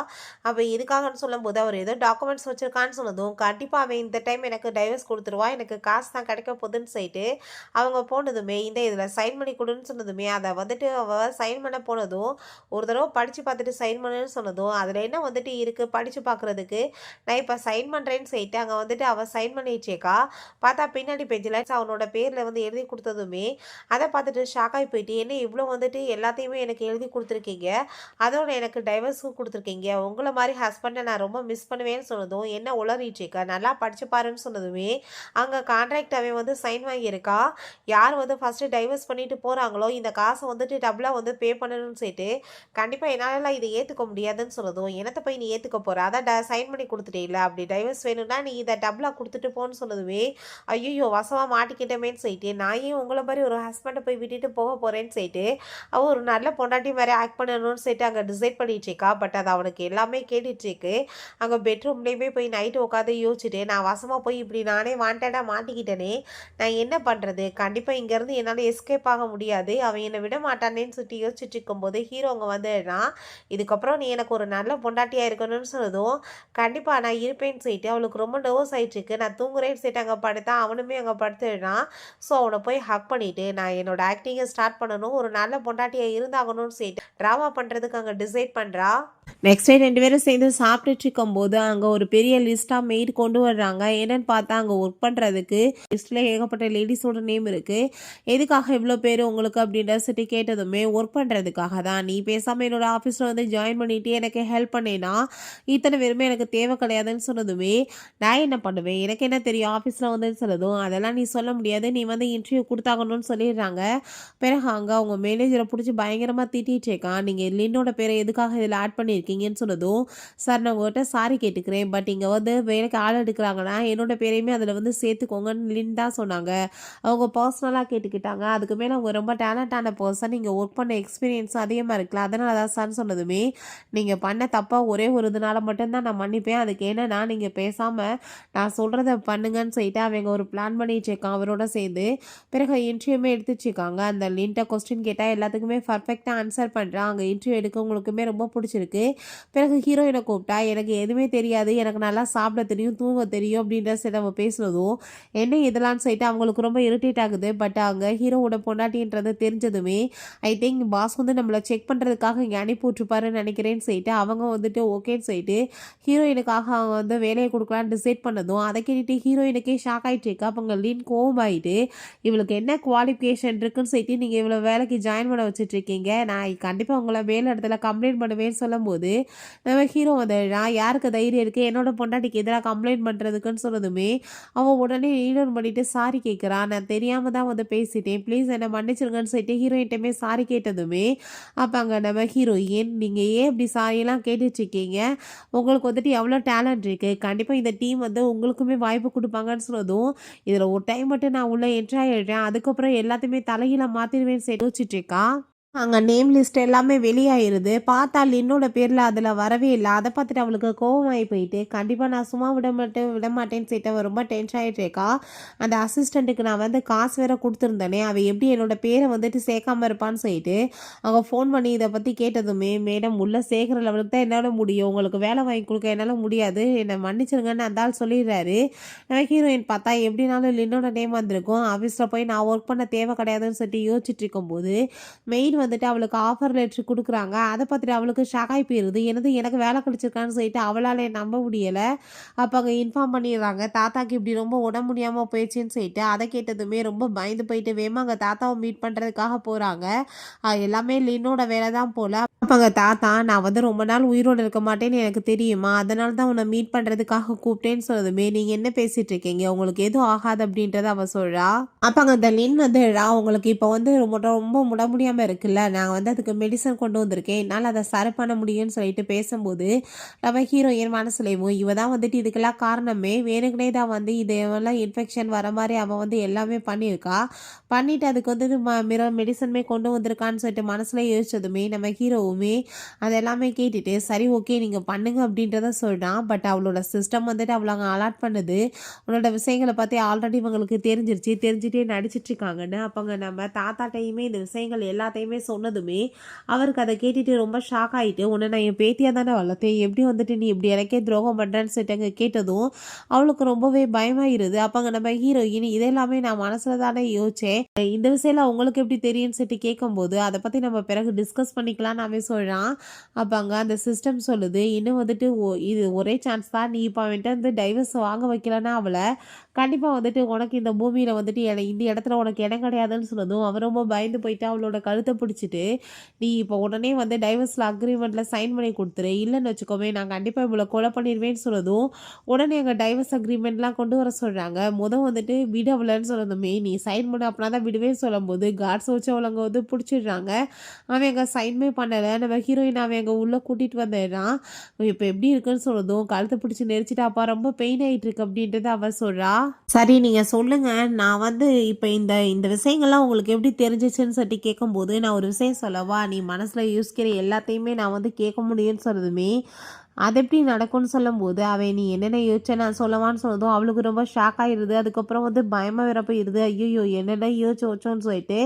அப்போ எதுக்காகன்னு சொல்லும்போது அவர் ஏதோ டாக்குமெண்ட்ஸ் வச்சுருக்கான்னு சொன்னதும், கண்டிப்பாக அவன் இந்த டைம் எனக்கு டைவர்ஸ் கொடுத்துருவா, எனக்கு காசு தான் கிடைக்க போகுதுன்னு சொல்லிட்டு அவங்க போனதுமே இந்த இதில் சைன் பண்ணி கொடுன்னு சொன்னதுமே அதை வந்துட்டு அவள் சைன் பண்ண போனதும், ஒரு தடவை படித்து பார்த்துட்டு சைன் பண்ணுன்னு சொன்னதும், அதில் என்ன வந்துட்டு இருக்குது படித்து பார்க்குறதுக்கு, நான் இப்போ சைன் பண்ணுறேன்னு சொல்லிட்டு அங்கே வந்துட்டு அவள் சைன் பண்ணிச்சேக்கா. பார்த்தா பின்னாடி பேஜில் அவனோட பேரில் வந்து எழுதி கொடுத்ததுமே அதை பார்த்துட்டு ஷாக் ஆகி போயிட்டு, என்ன இவ்வளோ வந்துட்டு எல்லாத்தையுமே எனக்கு எழுதி கொடுத்துருக்கீங்க, அதோட எனக்கு டைவர்ஸும் கொடுத்துருக்கீங்க, உங்களை மாதிரி ஹஸ்பண்டை நான் ரொம்ப மிஸ் பண்ணுவேன்னு சொன்னதும், என்ன உளறிச்சேக்கா நல்லா படிச்சு பாருன்னு சொன்னதுமே அங்கே கான்ட்ராக்டாகவே வந்து சைன் வாங்கியிருக்கா. யார் வந்து ஃபஸ்ட்டு டைவர்ஸ் பண்ணிட்டு போகிறாங்களோ இந்த காசை வந்துட்டு டபுளாக வந்து பே பண்ணணும்னு சொல்லிட்டு, கண்டிப்பாக என்னாலலாம் இதை ஏற்றுக்க முடியாதுன்னு சொன்னதும், என்னத்தை போய் நீ ஏற்றுக்க போகிற, அதான் சைன் பண்ணி கொடுத்துட்டே இல்லை, அப்படி டைவர்ஸ் வேணும்னா நீ இதை டபுளாக கொடுத்துட்டு போன்னு சொன்னதுமே ஐயோ வசமாக மாட்டிக்கிட்டமேன்னு சொல்லிட்டு, நான் ஏன் உங்களை மாதிரி ஒரு ஹஸ்பண்டை போய் விட்டுட்டு போக போகிறேன்னு சொல்லிட்டு அவள் ஒரு நல்ல பொண்டாட்டி மாதிரி ஆக்ட் பண்ணணும்னு சொல்லிட்டு அங்கே டிசைட் பண்ணிட்டுருக்கா. பட் அது அவனுக்கு எல்லாமே கேட்டுட்ருக்கு. அங்கே பெட்ரூம்லேயுமே போய் நைட்டு உட்காந்து யோசிச்சுட்டு, நான் வசமாக போய் இப்படி நானே வாண்டடாக மாட்டிக்கிட்டேனே, நான் என்ன பண்ணுறது, கண்டிப்பாக இங்கேருந்து என்னால் எஸ்கேப் ஆக முடியாது, அவன் என்னை விட மாட்டானேன்னு சொல்லிட்டு யோசிச்சுட்டு இருக்கும்போது ஹீரோ அங்கே வந்துடுறான். இதுக்கப்புறம் நீ எனக்கு ஒரு நல்ல பொண்டாட்டியாக இருக்கணும்னு சொன்னதும், கண்டிப்பாக நான் இருப்பேன்னு சொல்லிட்டு அவளுக்கு ரொம்ப நர்வஸ் ஆகிட்டுருக்கு. நான் தூங்குறேன்னு சொல்லிட்டு அங்கே படுத்தா அவனுமே அங்கே படுத்துடுறான். ஸோ அவனை போய் ஹக் பண்ணிவிட்டு நான் என்னோட ஆக்டிங்கை ஸ்டார்ட் பண்ணணும், ஒரு நல்ல பொண்டாட்டியாக இருந்தாகணும்னு சொல்லிட்டு ட்ராமா பண்ணுறதுக்கு அங்கே டிசைட் பண்ணுறா. நெக்ஸ்ட் டே 2 பேரும் சேர்ந்து சாப்பிட்டுட்டு இருக்கும்போது அங்கே ஒரு பெரிய லிஸ்ட்டாக மெய்டு கொண்டு வர்றாங்க. என்னன்னு பார்த்தா அங்கே ஒர்க் பண்ணுறதுக்கு லிஸ்ட்டில் ஏகப்பட்ட லேடிஸோட நேம் இருக்குது. எதுக்காக இவ்வளோ பேர் உங்களுக்கு அப்படின்ற சொல்லி கேட்டதுமே, ஒர்க் பண்ணுறதுக்காக தான், நீ பேசாமல் என்னோட ஆஃபீஸில் வந்து ஜாயின் பண்ணிவிட்டு எனக்கு ஹெல்ப் பண்ணேன்னா இத்தனை பேருமே எனக்கு தேவை கிடையாதுன்னு சொன்னதுமே, நான் என்ன பண்ணுவேன், எனக்கு என்ன தெரியும் ஆஃபீஸில் வந்து சொன்னதும், அதெல்லாம் நீ சொல்ல முடியாது, நீ வந்து இன்டர்வியூ கொடுத்தாகணும்னு சொல்லிடுறாங்க. பிறகு அங்கே அவங்க மேனேஜரை பிடிச்சி பயங்கரமாக திட்டிகிட்டே இருக்கான், நீங்கள் லின்னோட பேரை எதுக்காக இதில் ஆட் பண்ணி பண்ணியிருக்கீங்கன்னு சொன்னதும், சார் நான் உங்கள்கிட்ட சாரி கேட்டுக்கிறேன். பட் இங்கே வந்து வேலைக்கு ஆள் எடுக்கிறாங்கன்னா என்னோட பேரையுமே அதில் வந்து சேர்த்துக்கோங்கன்னு லின் தான் சொன்னாங்க. அவங்க பர்சனலாக கேட்டுக்கிட்டாங்க. அதுக்கு மேலே அவங்க ரொம்ப டேலண்டான பர்சன். நீங்கள் ஒர்க் பண்ண எக்ஸ்பீரியன்ஸும் அதிகமாக இருக்குல்ல, அதனால தான் சார்ன்னு சொன்னதுமே, நீங்கள் பண்ண தப்பாக ஒரே ஒரு இதனால மட்டும்தான் நான் மன்னிப்பேன். அதுக்கு என்னன்னா நீங்கள் பேசாமல் நான் சொல்கிறத பண்ணுங்கன்னு சொல்லிட்டு அவங்க ஒரு பிளான் பண்ணி வச்சிருக்கான் அவரோட சேர்ந்து. பிறகு இன்டர்வியூமே எடுத்து வச்சுருக்காங்க. அந்த லின்ட்ட கொஸ்டின் கேட்டால் எல்லாத்துக்குமே பர்ஃபெக்டாக ஆன்சர் பண்ணுறான். அங்கே இன்டர்வியூ எடுக்கவங்களுக்குமே ரொம்ப பிடிச்சிருக்கு. பிறகு ஹீரோயினை கூப்பிட்டா, எனக்கு எதுவுமே தெரியாது, எனக்கு நல்லா சாப்பிட தெரியும், தூங்க தெரியும் அப்படின்ற சரி நம்ம பேசுனதும், என்ன இதெல்லாம் சொல்லிட்டு அவங்களுக்கு ரொம்ப இரிட்டேட் ஆகுது. பட் அங்கே ஹீரோவோட பொண்டாட்டின்றது தெரிஞ்சதுமே, ஐ திங்க் பாஸ் வந்து நம்மளை செக் பண்ணுறதுக்காக இங்கே அனுப்பி விட்ருப்பாருன்னு நினைக்கிறேன்னு சொல்லிட்டு அவங்க வந்துட்டு ஓகேன்னு சொல்லிட்டு ஹீரோயினுக்காக அவங்க வந்து வேலையை கொடுக்கலான்னு டிசைட் பண்ணதும், அதை கேட்டுட்டு ஹீரோயினுக்கே ஷாக் ஆகிட்டு இருக்கு. அப்போ அங்கே லின் கோவமாயிட்டு, இவளுக்கு என்ன குவாலிஃபிகேஷன் இருக்குன்னு சொல்லிட்டு நீங்கள் இவ்வளோ வேலைக்கு ஜாயின் பண்ண வச்சுட்ருக்கீங்க, நான் கண்டிப்பாக உங்களை வேலை இடத்துல கம்ப்ளைண்ட் பண்ணுவேன்னு சொல்லும்போது, நம்ம ஹீரோ வந்து நான் யாருக்கு தைரியம் இருக்குது என்னோட பொண்டாட்டிக்கு எதிராக கம்ப்ளைண்ட் பண்ணுறதுக்குன்னு சொன்னதுமே, அவன் உடனே ஈனோன் பண்ணிட்டு சாரி கேட்குறான். நான் தெரியாமல் தான் வந்து பேசிட்டேன், ப்ளீஸ் என்னை மன்னிச்சிருங்கன்னு சொல்லிட்டு ஹீரோயின்ட்டுமே சாரி கேட்டதுமே, அப்போ அங்கே நம்ம ஹீரோயின், நீங்கள் ஏன் இப்படி சாரியெல்லாம் கேட்டுட்ருக்கீங்க, உங்களுக்கு வந்துட்டு எவ்வளோ டேலண்ட் இருக்குது, கண்டிப்பாக இந்த டீம் வந்து உங்களுக்குமே வாய்ப்பு கொடுப்பாங்கன்னு சொன்னதும், இதில் ஒரு டைம் மட்டும் நான் உள்ளே என்ட்ரி ஆகிடுறேன், அதுக்கப்புறம் எல்லாத்தையுமே தலைகீழ மாற்றிடுவேன்னு சொல்லி யோசிச்சுட்ருக்கா. அங்கே நேம் லிஸ்ட் எல்லாமே வெளியாயிருது. பார்த்தா லின்னோட பேரில் அதில் வரவே இல்லை. அதை பார்த்துட்டு அவளுக்கு கோவமாகி போயிட்டு, கண்டிப்பாக நான் சும்மா விட மாட்டேன்னு சொல்லிட்டு அவள் ரொம்ப டென்ஷன் ஆகிட்டு இருக்கா. அந்த அசிஸ்டண்ட்டுக்கு நான் வந்து காசு வேற கொடுத்துருந்தேனே, அவள் எப்படி என்னோட பேரை வந்துட்டு சேர்க்காம இருப்பான்னு சொல்லிட்டு அவங்க ஃபோன் பண்ணி இதை பற்றி கேட்டதுமே, மேடம் உள்ளே சேர்க்குற லெவலுக்கு தான் என்னால் முடியும், உங்களுக்கு வேலை வாங்கி கொடுக்க என்னால் முடியாது, என்னை மன்னிச்சிருங்கன்னு அந்த ஆள் சொல்லிடுறாரு. ஹீரோயின் பார்த்தா எப்படினாலும் லின்னோட நேம் வந்திருக்கும். ஆஃபீஸில் போய் நான் ஒர்க் பண்ண தேவை கிடையாதுன்னு சொல்லிட்டு யோசிச்சுட்டு இருக்கும்போது, மெயின் வந்துட்டு அவளுக்கு ஆஃபர் லெட்டர் கொடுக்குறாங்க. அதை பார்த்துட்டு அவளுக்கு ஷாக்காகி போயிடுது. எனக்கு வேலை கிடைச்சிருக்கான்னு சொல்லிட்டு அவளால் நம்ப முடியலை. அப்போ அங்கே இன்ஃபார்ம் பண்ணிடுறாங்க, தாத்தாக்கு இப்படி ரொம்ப உடம்பு முடியாமல் போயிடுச்சுன்னு சொல்லிட்டு. அதை கேட்டதுமே ரொம்ப பயந்து போயிட்டு வேமா அங்கே தாத்தாவை மீட் பண்ணுறதுக்காக போகிறாங்க. எல்லாமே லின்னோட வேலை தான் போல். அப்போ அங்கே தாத்தா, நான் வந்து ரொம்ப நாள் உயிரோடு இருக்க மாட்டேன்னு எனக்கு தெரியுமா, அதனால தான் உன்னை மீட் பண்ணுறதுக்காக கூப்பிட்டேன்னு சொன்னதுமே, நீங்கள் என்ன பேசிகிட்டு இருக்கீங்க, உங்களுக்கு எதுவும் ஆகாது அப்படின்றத அவள் சொல்கிறா. அப்போ அங்கே அந்த லின் வந்து உங்களுக்கு இப்போ வந்து ரொம்ப ரொம்ப உட முடியாமல் இருக்குல்ல, நான் வந்து அதுக்கு மெடிசன் கொண்டு வந்திருக்கேன், என்னால் அதை சரி பண்ண முடியும்னு சொல்லிட்டு பேசும்போது, நம்ம ஹீரோயின் மனசுலேயும் இவ தான் வந்துட்டு இதுக்கெல்லாம் காரணமே, வேணுக்குனே தான் வந்து இதெல்லாம் இன்ஃபெக்ஷன் வர மாதிரி அவன் வந்து எல்லாமே பண்ணியிருக்கா, பண்ணிவிட்டு அதுக்கு வந்து மெடிசனுமே கொண்டு வந்திருக்கான்னு சொல்லிட்டு மனசுல யோசிச்சதுமே, நம்ம ஹீரோவுமே அதெல்லாமே கேட்டுட்டு சரி ஓகே நீங்கள் பண்ணுங்க அப்படின்றத சொல்கிறான். பட் அவளோட சிஸ்டம் வந்துட்டு அவளை அங்கே அலாட் பண்ணுது. உன்னோட விஷயங்களை பற்றி ஆல்ரெடி இவங்களுக்கு தெரிஞ்சிட்டே நடிச்சிட்டு இருக்காங்கன்னு. அப்போங்க நம்ம தாத்தாட்டையுமே இந்த விஷயங்கள் எல்லாத்தையுமே சொன்னதுமே அவருக்கு அதை கேட்டுட்டு ரொம்ப ஷாக் ஆகிட்டு, உன்னை நான் என் பேத்தியாக தானே வளர்த்தேன், எப்படி வந்துட்டு நீ இப்படி எனக்கே துரோகம் பண்ணுறேன்னு சொல்லிட்டு அங்கே கேட்டதும் அவளுக்கு ரொம்பவே பயமாயிருது. அப்போங்க நம்ம ஹீரோயின் இதெல்லாமே நான் மனசில் தானே யோசிச்சேன், இந்த விஷயம்லாம் உங்களுக்கு எப்படி தெரியும்னு சொல்லிட்டு கேட்கும்போது, அதை பற்றி நம்ம பிறகு டிஸ்கஸ் பண்ணிக்கலாம்னு அவன் சொல்கிறான். அப்போ அங்கே அந்த சிஸ்டம் சொல்லுது, இன்னும் வந்துட்டு இது ஒரே சான்ஸ் தான், நீ இப்போ அவன்கிட்ட வந்து டைவர்ஸ் வாங்க வைக்கலன்னா அவளை கண்டிப்பாக வந்துட்டு உனக்கு இந்த பூமியில் வந்துட்டு இந்த இடத்துல உனக்கு இடம் கிடையாதுன்னு சொன்னதும் அவன் ரொம்ப பயந்து போயிட்டு அவளோட கழுத்தை பிடிச்சிட்டு, நீ இப்போ உடனே வந்து டைவர்ஸில் அக்ரிமெண்ட்டில் சைன் பண்ணி கொடுத்துரு, இல்லைன்னு வச்சுக்கோமே நான் கண்டிப்பாக இவ்வளோ கொலை பண்ணிடுவேன்னு சொன்னதும் உடனே அங்கே டைவர்ஸ் அக்ரிமெண்ட்லாம் கொண்டு வர சொல்கிறாங்க. வந்துட்டு விடவில்லைன்னு சொன்னதுமே, நீ சைன் பண்ண அப்படின்னா தான் விடுவேன்னு சொல்லும்போது கார்ட்ஸ் வச்சு அவளங்க வந்து பிடிச்சிடுறாங்க. அவன் அங்கே சைன்மே பண்ணலை. நம்ம ஹீரோயின் அவன் அங்கே உள்ளே கூட்டிகிட்டு வந்துடுறான். இப்போ எப்படி இருக்குன்னு சொன்னதும் கழுத்தை பிடிச்சி நெரிச்சிட்டு, அப்பா ரொம்ப பெயின் ஆகிட்டு இருக்கு அப்படின்றத அவன் சொல்கிறா. சரி நீங்கள் சொல்லுங்கள், நான் வந்து இப்போ இந்த இந்த விஷயங்கள்லாம் உங்களுக்கு எப்படி தெரிஞ்சிச்சுன்னு சொல்லி கேட்கும்போது, நான் ஒரு விஷயம் சொல்லவா, நீ மனசில் யோசிக்கிற எல்லாத்தையுமே நான் வந்து கேட்க முடியும்னு சொன்னதுமே, அது எப்படி நடக்கும்னு சொல்லும்போது அவன் நீ என்னென்ன யோசிச்ச நான் சொல்லவான்னு சொன்னதும் அவளுக்கு ரொம்ப ஷாக் ஆகிடுது. அதுக்கப்புறம் வந்து பயமாக வேற போயிடுது. ஐயோ என்னென்ன யோசிச்சு வச்சோன்னு சொல்லிட்டு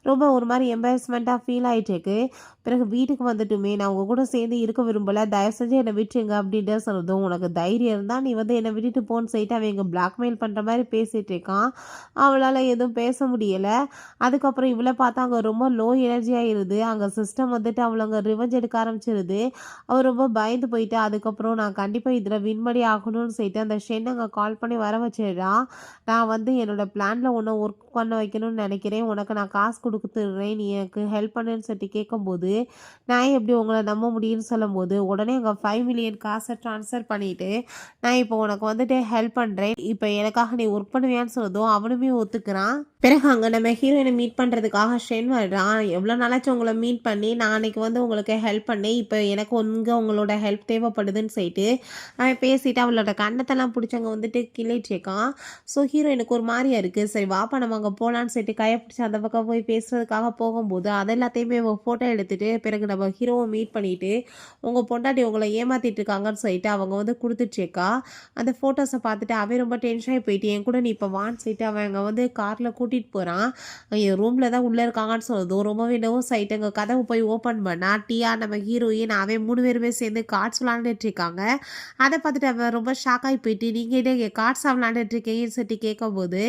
ரொம்ப ஒரு மாதிரி எம்பாரஸ்மெண்ட்டாக ஃபீல் ஆகிட்டு இருக்கு. பிறகு வீட்டுக்கு வந்துட்டுமே, நான் உங்கள் கூட சேர்ந்து இருக்க விரும்பலை, தயவு செஞ்சு என்னை விட்டுருங்க அப்படின்ட்டு சொன்னதும், உனக்கு தைரியம் இருந்தால் நீ வந்து என்னை விட்டுட்டு போன்னு சொல்லிட்டு அவன் எங்கள் பிளாக்மெயில் பண்ணுற மாதிரி பேசிகிட்டு இருக்கான். அவளால் எதுவும் பேச முடியலை. அதுக்கப்புறம் இவளை பார்த்தா அங்கே ரொம்ப லோ எனர்ஜி ஆகிடுது. அங்கே சிஸ்டம் வந்துட்டு அவளை அங்கே ரிவெஞ்ச் எடுக்க ஆரம்பிச்சிருது. அவள் ரொம்ப பயந்து போயிட்டு அதுக்கப்புறம் நான் கண்டிப்பாக இதில் வின் ஆகணும்னு சொல்லிட்டு அந்த ஷென் அங்கே கால் பண்ணி வர வச்சிடுறான். நான் வந்து என்னோட பிளானில் உன்னை ஒர்க் பண்ண வைக்கணும்னு நினைக்கிறேன், உனக்கு நான் காசு கொடுத்துட்றேன், நீ எனக்கு ஹெல்ப் பண்ணுன்னு சொல்லிட்டு கேட்கும்போது நான் எப்படி உங்களை நம்ப முடியும்னு சொல்லும்போது உடனே அங்கே 5 மில்லியன் காசை ட்ரான்ஸ்ஃபர் பண்ணிவிட்டு நான் இப்போ உனக்கு வந்துட்டு ஹெல்ப் பண்ணுறேன், இப்போ எனக்காக நீ ஒர்க் பண்ணுவியான்னு சொன்னதும் அவனுமே ஒத்துக்கிறான். பிறகு அங்கே நம்ம ஹீரோயினை மீட் பண்ணுறதுக்காக ஷென் வர்றான். எவ்வளோ நாளாச்சும் உங்களை மீட் பண்ணி நான் அன்னைக்கு வந்து உங்களுக்கு ஹெல்ப் பண்ணேன், இப்போ எனக்கு உங்களோட ஹெல்ப் தேவைப்படுதுன்னு சொல்லிட்டு அவன் பேசிட்டு அவளோட கண்ணத்தெல்லாம் பிடிச்சவங்க வந்துட்டு கிள்ளிட்டுருக்கான். ஸோ ஹீரோயினுக்கு ஒரு மாதிரியா இருக்குது. சரி வாப்பா நம்ம அங்கே போகலான்னு சொல்லிட்டு கையை பிடிச்சி அந்த பக்கம் போய் பேசுறதுக்காக போகும்போது அது எல்லாத்தையுமே ஃபோட்டோ எடுத்துட்டு பிறகு நம்ம ஹீரோவை மீட் பண்ணிட்டு உங்கள் பொண்டாட்டி உங்களை ஏமாத்திட்டு இருக்காங்கன்னு சொல்லிட்டு அவங்க வந்து கொடுத்துட்ருக்கா. அந்த ஃபோட்டோஸை பார்த்துட்டு அவன் ரொம்ப டென்ஷன் ஆகி போயிட்டு என் கூட நீ இப்போ வான்னு சொல்லிட்டு அவன் அங்கே வந்து காரில் கூட்டிகிட்டு போகிறான். என் ரூமில் தான் உள்ளே இருக்காங்கன்னு சொன்னதும் ரொம்பவே நர்வஸ் ஆகிட்டு அங்கே கதவை போய் ஓப்பன் பண்ணா டியா நம்ம ஹீரோயின் அவன் 3 பேருமே சேர்ந்து கார்ட்ஸ் விளாண்டுட்டு இருக்காங்க. அதை பார்த்துட்டு அவன் ரொம்ப ஷாக் ஆகி போயிட்டு நீங்கள் என்ன இங்கே கார்ட்ஸாக விளாண்டுட்டு இருக்கீங்கன்னு சொல்லிட்டு கேட்கும்போது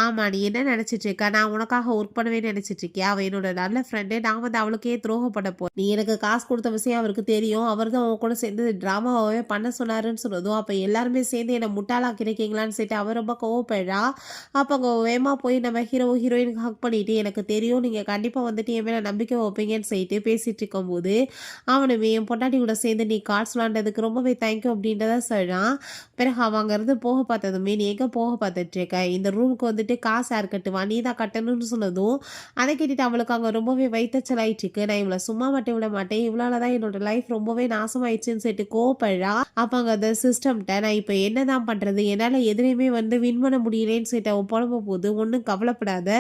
ஆமாம் நீ என்ன நினச்சிட்டு இருக்க, நான் உனக்காக ஒர்க் பண்ணவே நினச்சிட்டு இருக்கியா, அவள் என்னோட நல்ல ஃப்ரெண்டு, நான் வந்து அவளுக்கே துரோகப்பட நீ எனக்கு காசு கொடுத்த விஷயம் அவருக்கு தெரியும், அவர் தான் உன் கூட சேர்ந்து ட்ராமாவே பண்ண சொன்னாருன்னு சொன்னதும் அப்போ எல்லாருமே சேர்ந்து என்னை முட்டாளாக்கிருக்கீங்களான்னு சொல்லிட்டு அவர் ரொம்ப கோவப்படுறா. அப்போ அங்கே வேகமாக போய் நம்ம ஹீரோயினுக்கு ஹக் பண்ணிட்டு எனக்கு தெரியும் நீங்கள் கண்டிப்பாக வந்துட்டு என் மேலே நம்பிக்கை வைப்பீங்கன்னு சொல்லிட்டு பேசிகிட்டு இருக்கும்போது அவனுமே என் பொண்டாட்டி கூட சேர்ந்து நீ கார்ட்ஸ் விளாண்டதுக்கு ரொம்பவே தேங்க்யூ அப்படின்றத சொல்கிறான். பிறகு அவன் அங்கேருந்து போக பார்த்ததுமே நீ எங்கே போக பார்த்துட்ருக்க, இந்த ரூமுக்கு வந்துட்டு காசு யார் கட்டுவா, நீ தான் கட்டணும்னு சொன்னதும் அதை கேட்டுட்டு அவளுக்கு அங்கே ரொம்பவே வைத்தச்சல் ஆயிட்டுருக்கு. நான் இவ்வளோ சும்மா மட்டும் விட மாட்டேன், இவ்வளோ தான் என்னோட லைஃப் ரொம்பவே நாசமாயிடுச்சுன்னு சொல்லிட்டு கோவப்படுறா. அப்போ அங்கே அந்த சிஸ்டம்கிட்ட நான் இப்போ என்ன தான் பண்ணுறது, என்னால் எதுலேயுமே வந்து வின் பண்ண முடியலேன்னு சொல்லிட்டு அவன் புலம்பும் போது ஒன்றும் கவலைப்படாத,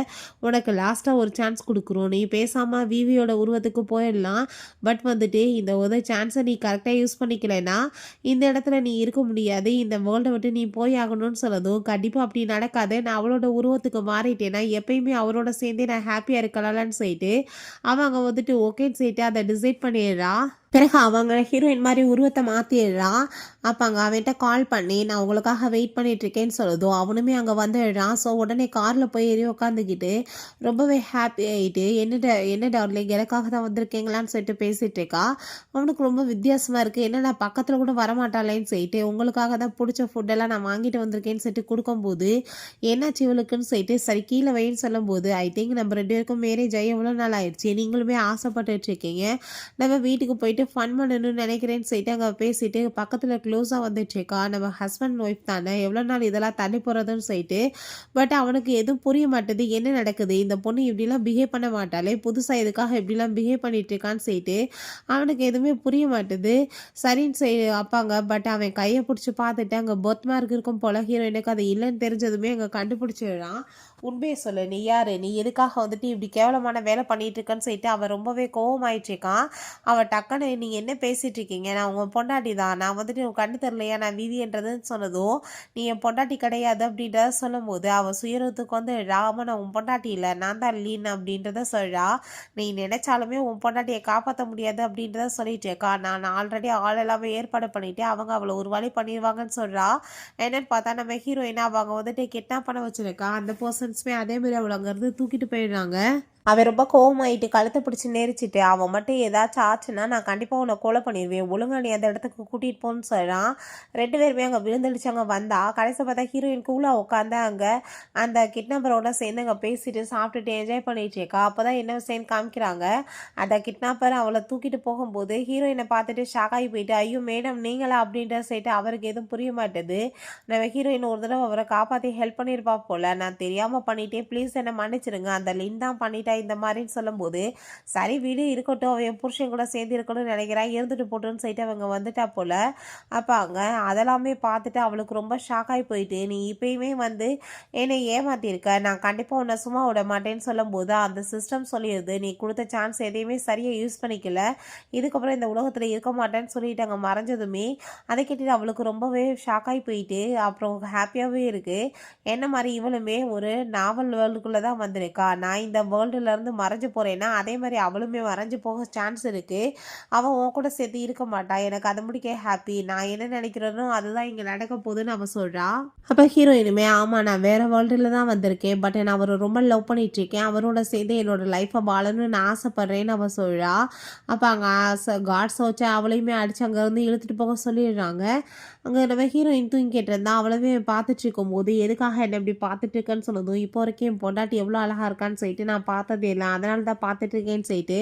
உனக்கு லாஸ்ட்டாக ஒரு சான்ஸ் கொடுக்குறோம், நீ பேசாமல் விவியோட உருவத்துக்கு போயிடலாம், பட் வந்துட்டு இந்த ஒரு சான்ஸை நீ கரெக்டாக யூஸ் பண்ணிக்கலைன்னா இந்த இடத்துல நீ இருக்க முடியாது, இந்த வேர்ல்டை விட்டு நீ போய் ஆகணும்னு சொன்னதும் கண்டிப்பாக அப்படி நடக்காது, நான் அவளோட உருவத்துக்கு மாறிட்டேன்னா எப்பயுமே அவரோட சேர்ந்தே நான் ஹாப்பியாக இருக்கலாம்னு சொல்லிட்டு அவங்க வந்துட்டு ஓகேன்னு சொல்லிட்டு அதை டிசைட் பண்ணிடுறா. பிறகு அவங்க ஹீரோயின் மாதிரி உருவத்தை மாற்றிடுறா. அப்போ அங்கே அவன்கிட்ட கால் பண்ணி நான் உங்களுக்காக வெயிட் பண்ணிகிட்ருக்கேன்னு சொல்லுதோ அவனுமே அங்கே வந்துடுறான். ஸோ உடனே காரில் போய் ஏறி உட்காந்துக்கிட்டு ரொம்பவே ஹாப்பி ஆகிட்டு என்ன டார்லிங் எனக்காக தான் வந்திருக்கீங்களான்னு சொல்லிட்டு பேசிகிட்டு இருக்கா. அவனுக்கு ரொம்ப வித்தியாசமாக இருக்குது, என்னடா பக்கத்தில் கூட வரமாட்டாளேன்னு சொல்லிட்டு உங்களுக்காக தான் பிடிச்ச ஃபுட்டெல்லாம் நான் வாங்கிட்டு வந்திருக்கேன்னு சொல்லிட்டு கொடுக்கும்போது என்னாச்சு இவளுக்குன்னு சொல்லிட்டு சரி கீழே வைன்னு சொல்லும்போது ஐ திங்க் நம்ம 2 பேருக்கும் மேரேஜ் ஆகி எவ்வளோ நாள் ஆயிடுச்சு, நீங்களுமே ஆசைப்பட்டுட்ருக்கீங்க, நம்ம வீட்டுக்கு போயிட்டு ஃபன் பண்ணணும்னு நினைக்கிறேன்னு சொல்லிட்டு அங்கே பேசிட்டு பக்கத்தில் க்ளோஸாக வந்துட்டுருக்கா. நம்ம ஹஸ்பண்ட் ஒய்ஃப் தானே, எவ்வளோ நாள் இதெல்லாம் தள்ளி போகிறதுன்னு சொல்லிட்டு பட் அவனுக்கு எதுவும் புரிய மாட்டேது, என்ன நடக்குது, இந்த பொண்ணு இப்படிலாம் பிஹேவ் பண்ண மாட்டாளே, புதுசாக எதுக்காக இப்படிலாம் பிஹேவ் பண்ணிட்டு இருக்கான்னு சொல்லிட்டு அவனுக்கு எதுவுமே புரிய மாட்டுது. சரின்னு அப்பாங்க பட் அவன் கையை பிடிச்சி பார்த்துட்டு அங்கே பர்த் மார்க் இருக்கும் போல ஹீரோயினுக்கு அது இல்லைன்னு தெரிஞ்சதுமே அங்கே கண்டுபிடிச்சிடுறான். உண்மையை சொல்லு, நீ யார், நீ எதுக்காக வந்துட்டு இப்படி கேவலமான வேலை பண்ணிட்டு இருக்கன்னு சொல்லிட்டு அவன் ரொம்பவே கோவமாயிட்டு இருக்கான். அவன் டக்குன்னு நீங்கள் என்ன பேசிகிட்டு இருக்கீங்க, நான் உங்கள் பொண்டாட்டி தான், நான் வந்துட்டு உன் கண்ணு தெரியலையா நான் விவின்றதுன்னு சொன்னதும் நீ என் பொண்டாட்டி கிடையாது அப்படின்றத சொல்லும்போது அவன் சுயரத்துக்கு வந்து ராம நான் உன் பொண்டாட்டி இல்லை, நான் தான் லீன் அப்படின்றத சொல்கிறா. நீ நினைச்சாலுமே உன் பொண்டாட்டியை காப்பாற்ற முடியாது அப்படின்றத சொல்லிட்டு இருக்கா. நான் ஆல்ரெடி ஆள் எல்லாமே ஏற்பாடு பண்ணிவிட்டு அவங்க அவளை ஒரு வழி பண்ணிடுவாங்கன்னு சொல்கிறா. என்னன்னு பார்த்தா நம்ம ஹீரோயினா அவங்க வந்துட்டு கிட்னாப் பண்ண வச்சுருக்கா. அந்த பர்சன்ஸுமே அதேமாதிரி அவளை அங்கேருந்து தூக்கிட்டு போயிடுறாங்க. அவன் ரொம்ப கோவமாயிட்டு கழுத்தை பிடிச்சி நெரிச்சிட்டு அவன் மட்டும் ஏதாச்சும் ஆச்சுன்னா நான் கண்டிப்பாக உன்னை கொலை பண்ணிடுவேன், ஒழுங்கா நீ அந்த இடத்துக்கு கூட்டிகிட்டு போன்னு சொல்கிறான். 2 பேருமே அங்கே விழுந்தடிச்சாங்க. வந்தா கடைசி பார்த்தா ஹீரோயின் கூலாக உட்காந்து அங்கே அந்த கிட்னாப்பரோட சேர்ந்து அங்கே பேசிட்டு சாப்பிட்டுட்டு என்ஜாய் பண்ணிட்டு இருக்கா. அப்போ தான் என்ன சேர்ந்து காமிக்கிறாங்க, அந்த கிட்னாப்பர் அவளை தூக்கிட்டு போகும்போது ஹீரோயினை பார்த்துட்டு ஷாக் ஆகி போயிட்டு ஐயோ மேடம் நீங்களா அப்படின்ற சொல்லிட்டு அவருக்கு எதுவும் புரிய மாட்டேது. நம்ம ஹீரோயின் ஒரு தடவை அவரை காப்பாற்றி ஹெல்ப் பண்ணியிருப்பா போல், நான் தெரியாமல் பண்ணிட்டேன் ப்ளீஸ் என்னை மன்னிச்சிருங்க, அந்த லின் தான் பண்ணிட்டேன் இந்த மாதிரின்னு சொல்லும்போது சரி வீடு இருக்கட்டும், அவன் புருஷன் கூட சேர்ந்து இருக்கணும்னு நினைக்கிறான், இருந்துட்டு போட்டுன்னு சொல்லிட்டு அவங்க வந்துட்டா போல. அப்போ அங்கே அதெல்லாமே பார்த்துட்டு அவளுக்கு ரொம்ப ஷாக் ஆகி போயிட்டு நீ இப்பயுமே வந்து என்னை ஏமாத்திருக்க, நான் கண்டிப்பாக உன்னை சும்மா விட மாட்டேன்னு சொல்லும்போது அந்த சிஸ்டம் சொல்லிடுது நீ கொடுத்த சான்ஸ் எதையுமே சரியாக யூஸ் பண்ணிக்கல, இதுக்கப்புறம் இந்த உலகத்தில் இருக்க மாட்டேன்னு சொல்லிட்டு அங்கே மறைஞ்சதுமே அதை கேட்டுட்டு அவளுக்கு ரொம்பவே ஷாக் ஆகி போயிட்டு அப்புறம் ஹாப்பியாகவே இருக்குது. என்ன மாதிரி இவளுமே ஒரு நாவல் வேர்ல்டுக்குள்ளே தான் வந்திருக்கா, நான் இந்த வேர்ல்டு வேர்ல்டுலேருந்து மறைஞ்சு போகிறேன்னா அதே மாதிரி அவளுமே மறைஞ்சு போக சான்ஸ் இருக்குது. அவள் உன் கூட சேர்த்து இருக்க மாட்டா. எனக்கு அது முடிக்க ஹாப்பி. நான் என்ன நினைக்கிறேனோ அதுதான் இங்கே நடக்க போகுதுன்னு அவள் சொல்கிறா. அப்போ ஹீரோயினுமே ஆமாம் நான் வேறு வேர்ல்டில் தான் வந்திருக்கேன். பட் நான் அவரை ரொம்ப லவ் பண்ணிகிட்ருக்கேன். அவரோட சேர்ந்து என்னோட லைஃப்பை வாழணும்னு நான் ஆசைப்பட்றேன்னு அவள் சொல்கிறா. அப்போ அங்கே காட்ஸ் வச்சு அவளையுமே அடித்து அங்கேருந்து இழுத்துட்டு போக சொல்லிடுறாங்க. அங்கே நம்ம ஹீரோயின் தூங்கிட்டு இருந்தா அவளவே பார்த்துட்டு இருக்கும்போது எதுக்காக என்ன இப்படி பார்த்துட்டு இருக்கேன்னு சொன்னதும் இப்போ வரைக்கும் என் பொண்டாட்டி எவ்வளோ அழகாக இருக்கான்னு சொல்லிட்டு நான் பார்த்ததே இல்லை, அதனால தான் பார்த்துட்டு இருக்கேன்னு சொல்லிட்டு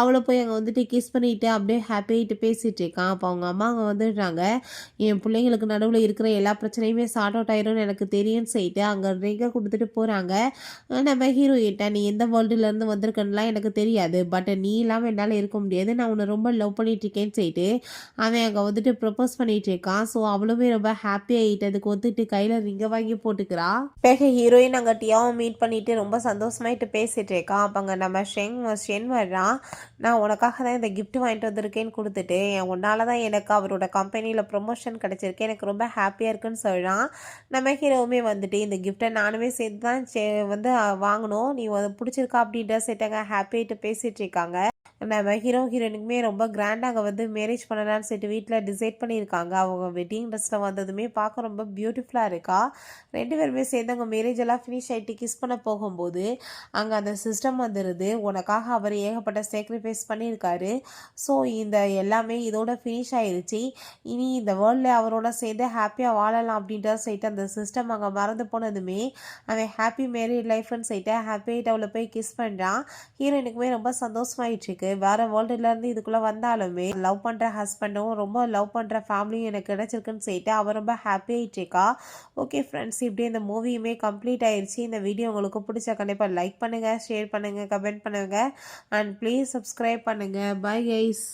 அவளை போய் அங்கே வந்துட்டு கிஸ் பண்ணிட்டு அப்படியே ஹாப்பியாகிட்டு பேசிகிட்டு இருக்கான். அப்போ அவங்க அம்மா அங்கே வந்துடுறாங்க. என் பிள்ளைங்களுக்கு நடுவில் இருக்கிற எல்லா பிரச்சனையுமே சார்ட் அவுட் ஆயிரும்னு எனக்கு தெரியும்னு சொல்லிட்டு அங்கே ரிங்கை கொடுத்துட்டு போகிறாங்க. நம்ம ஹீரோயின்ட்ட நீ எந்த வேர்ல்டுலேருந்து வந்திருக்கன்னுலாம் எனக்கு தெரியாது, பட் நீ இல்லாமல் என்னால் இருக்க முடியாது, நான் உன்னை ரொம்ப லவ் பண்ணிட்டு இருக்கேன்னு சொல்லிட்டு அவன் அங்கே வந்துட்டு ப்ரப்போஸ் பண்ணிட்டு இருக்கான். ஸோ அவளுமே ரொம்ப ஹாப்பி ஆகிட்டு அதுக்கு வந்துட்டு கையில் ரிங்கை வாங்கி போட்டுக்கிறா. பிறகு ஹீரோயின் அங்கே டியாவும் மீட் பண்ணிட்டு ரொம்ப சந்தோஷமாயிட்டு பேசிட்டு இருக்கான். அப்போ அங்கே நம்ம ஷென் வர்றான். நான் உனக்காக தான் இந்த கிஃப்ட் வாங்கிட்டு வந்திருக்கேன்னு கொடுத்துட்டு உன்னால தான் எனக்கு அவரோட கம்பெனியில் ப்ரொமோஷன் கிடச்சிருக்கு, எனக்கு ரொம்ப ஹாப்பியாக இருக்குன்னு சொல்கிறான். நம்ம ஹீரோவுமே வந்துட்டு இந்த கிஃப்ட்டை நானுமே சேர்த்து தான் வந்து வாங்கணும், நீ பிடிச்சிருக்கா அப்படின்ற சேர்த்தாங்க ஹாப்பியாகிட்டு பேசிகிட்டு இருக்காங்க. நம்ம ஹீரோயினுக்குமே ரொம்ப கிராண்டாக வந்து மேரேஜ் பண்ணலான்னு சொல்லிட்டு வீட்டில் டிசைட் பண்ணியிருக்காங்க. அவங்க வெட்டிங் ட்ரெஸ்ஸில் வந்ததுமே பார்க்க ரொம்ப பியூட்டிஃபுல்லாக இருக்கா. 2 பேருமே சேர்ந்து அவங்க மேரேஜ் எல்லாம் ஃபினிஷ் ஆகிட்டு கிஸ் பண்ண போகும்போது அங்கே அந்த சிஸ்டம் வந்துடுது. உனக்காக அவர் ஏகப்பட்ட சேக்ரிஃபைஸ் பண்ணியிருக்காரு. ஸோ இந்த எல்லாமே இதோட ஃபினிஷ் ஆயிடுச்சு, இனி இந்த வேர்ல்டில் அவரோட சேர்ந்து ஹாப்பியாக வாழலாம் அப்படின்ற சொல்லிட்டு அந்த சிஸ்டம் அங்கே மறந்து போனதுமே அவன் ஹாப்பி மேரேஜ் லைஃப்னு சொல்லிட்டு ஹாப்பியாகிட்டு அவளை போய் கிஸ் பண்ணுறான். ஹீரோயினுக்குமே ரொம்ப சந்தோஷமாயிட்டு இருக்கு. வேறு வேர்ல்டுலேருந்து இதுக்குள்ளே வந்தாலுமே லவ் பண்ணுற ஹஸ்பண்டும் ரொம்ப லவ் பண்ணுற ஃபேமிலியும் எனக்கு கிடச்சிருக்குன்னு சொல்லிட்டு அவள் ரொம்ப ஹாப்பி ஆகிட்டுருக்கா. ஓகே ஃப்ரெண்ட்ஸ், இப்படி இந்த மூவியுமே கம்ப்ளீட் ஆயிடுச்சு. இந்த வீடியோ உங்களுக்கு பிடிச்சா கண்டிப்பாக லைக் பண்ணுங்கள், ஷேர் பண்ணுங்கள், கமெண்ட் பண்ணுங்கள் அண்ட் ப்ளீஸ் சப்ஸ்கிரைப் பண்ணுங்கள். Bye guys.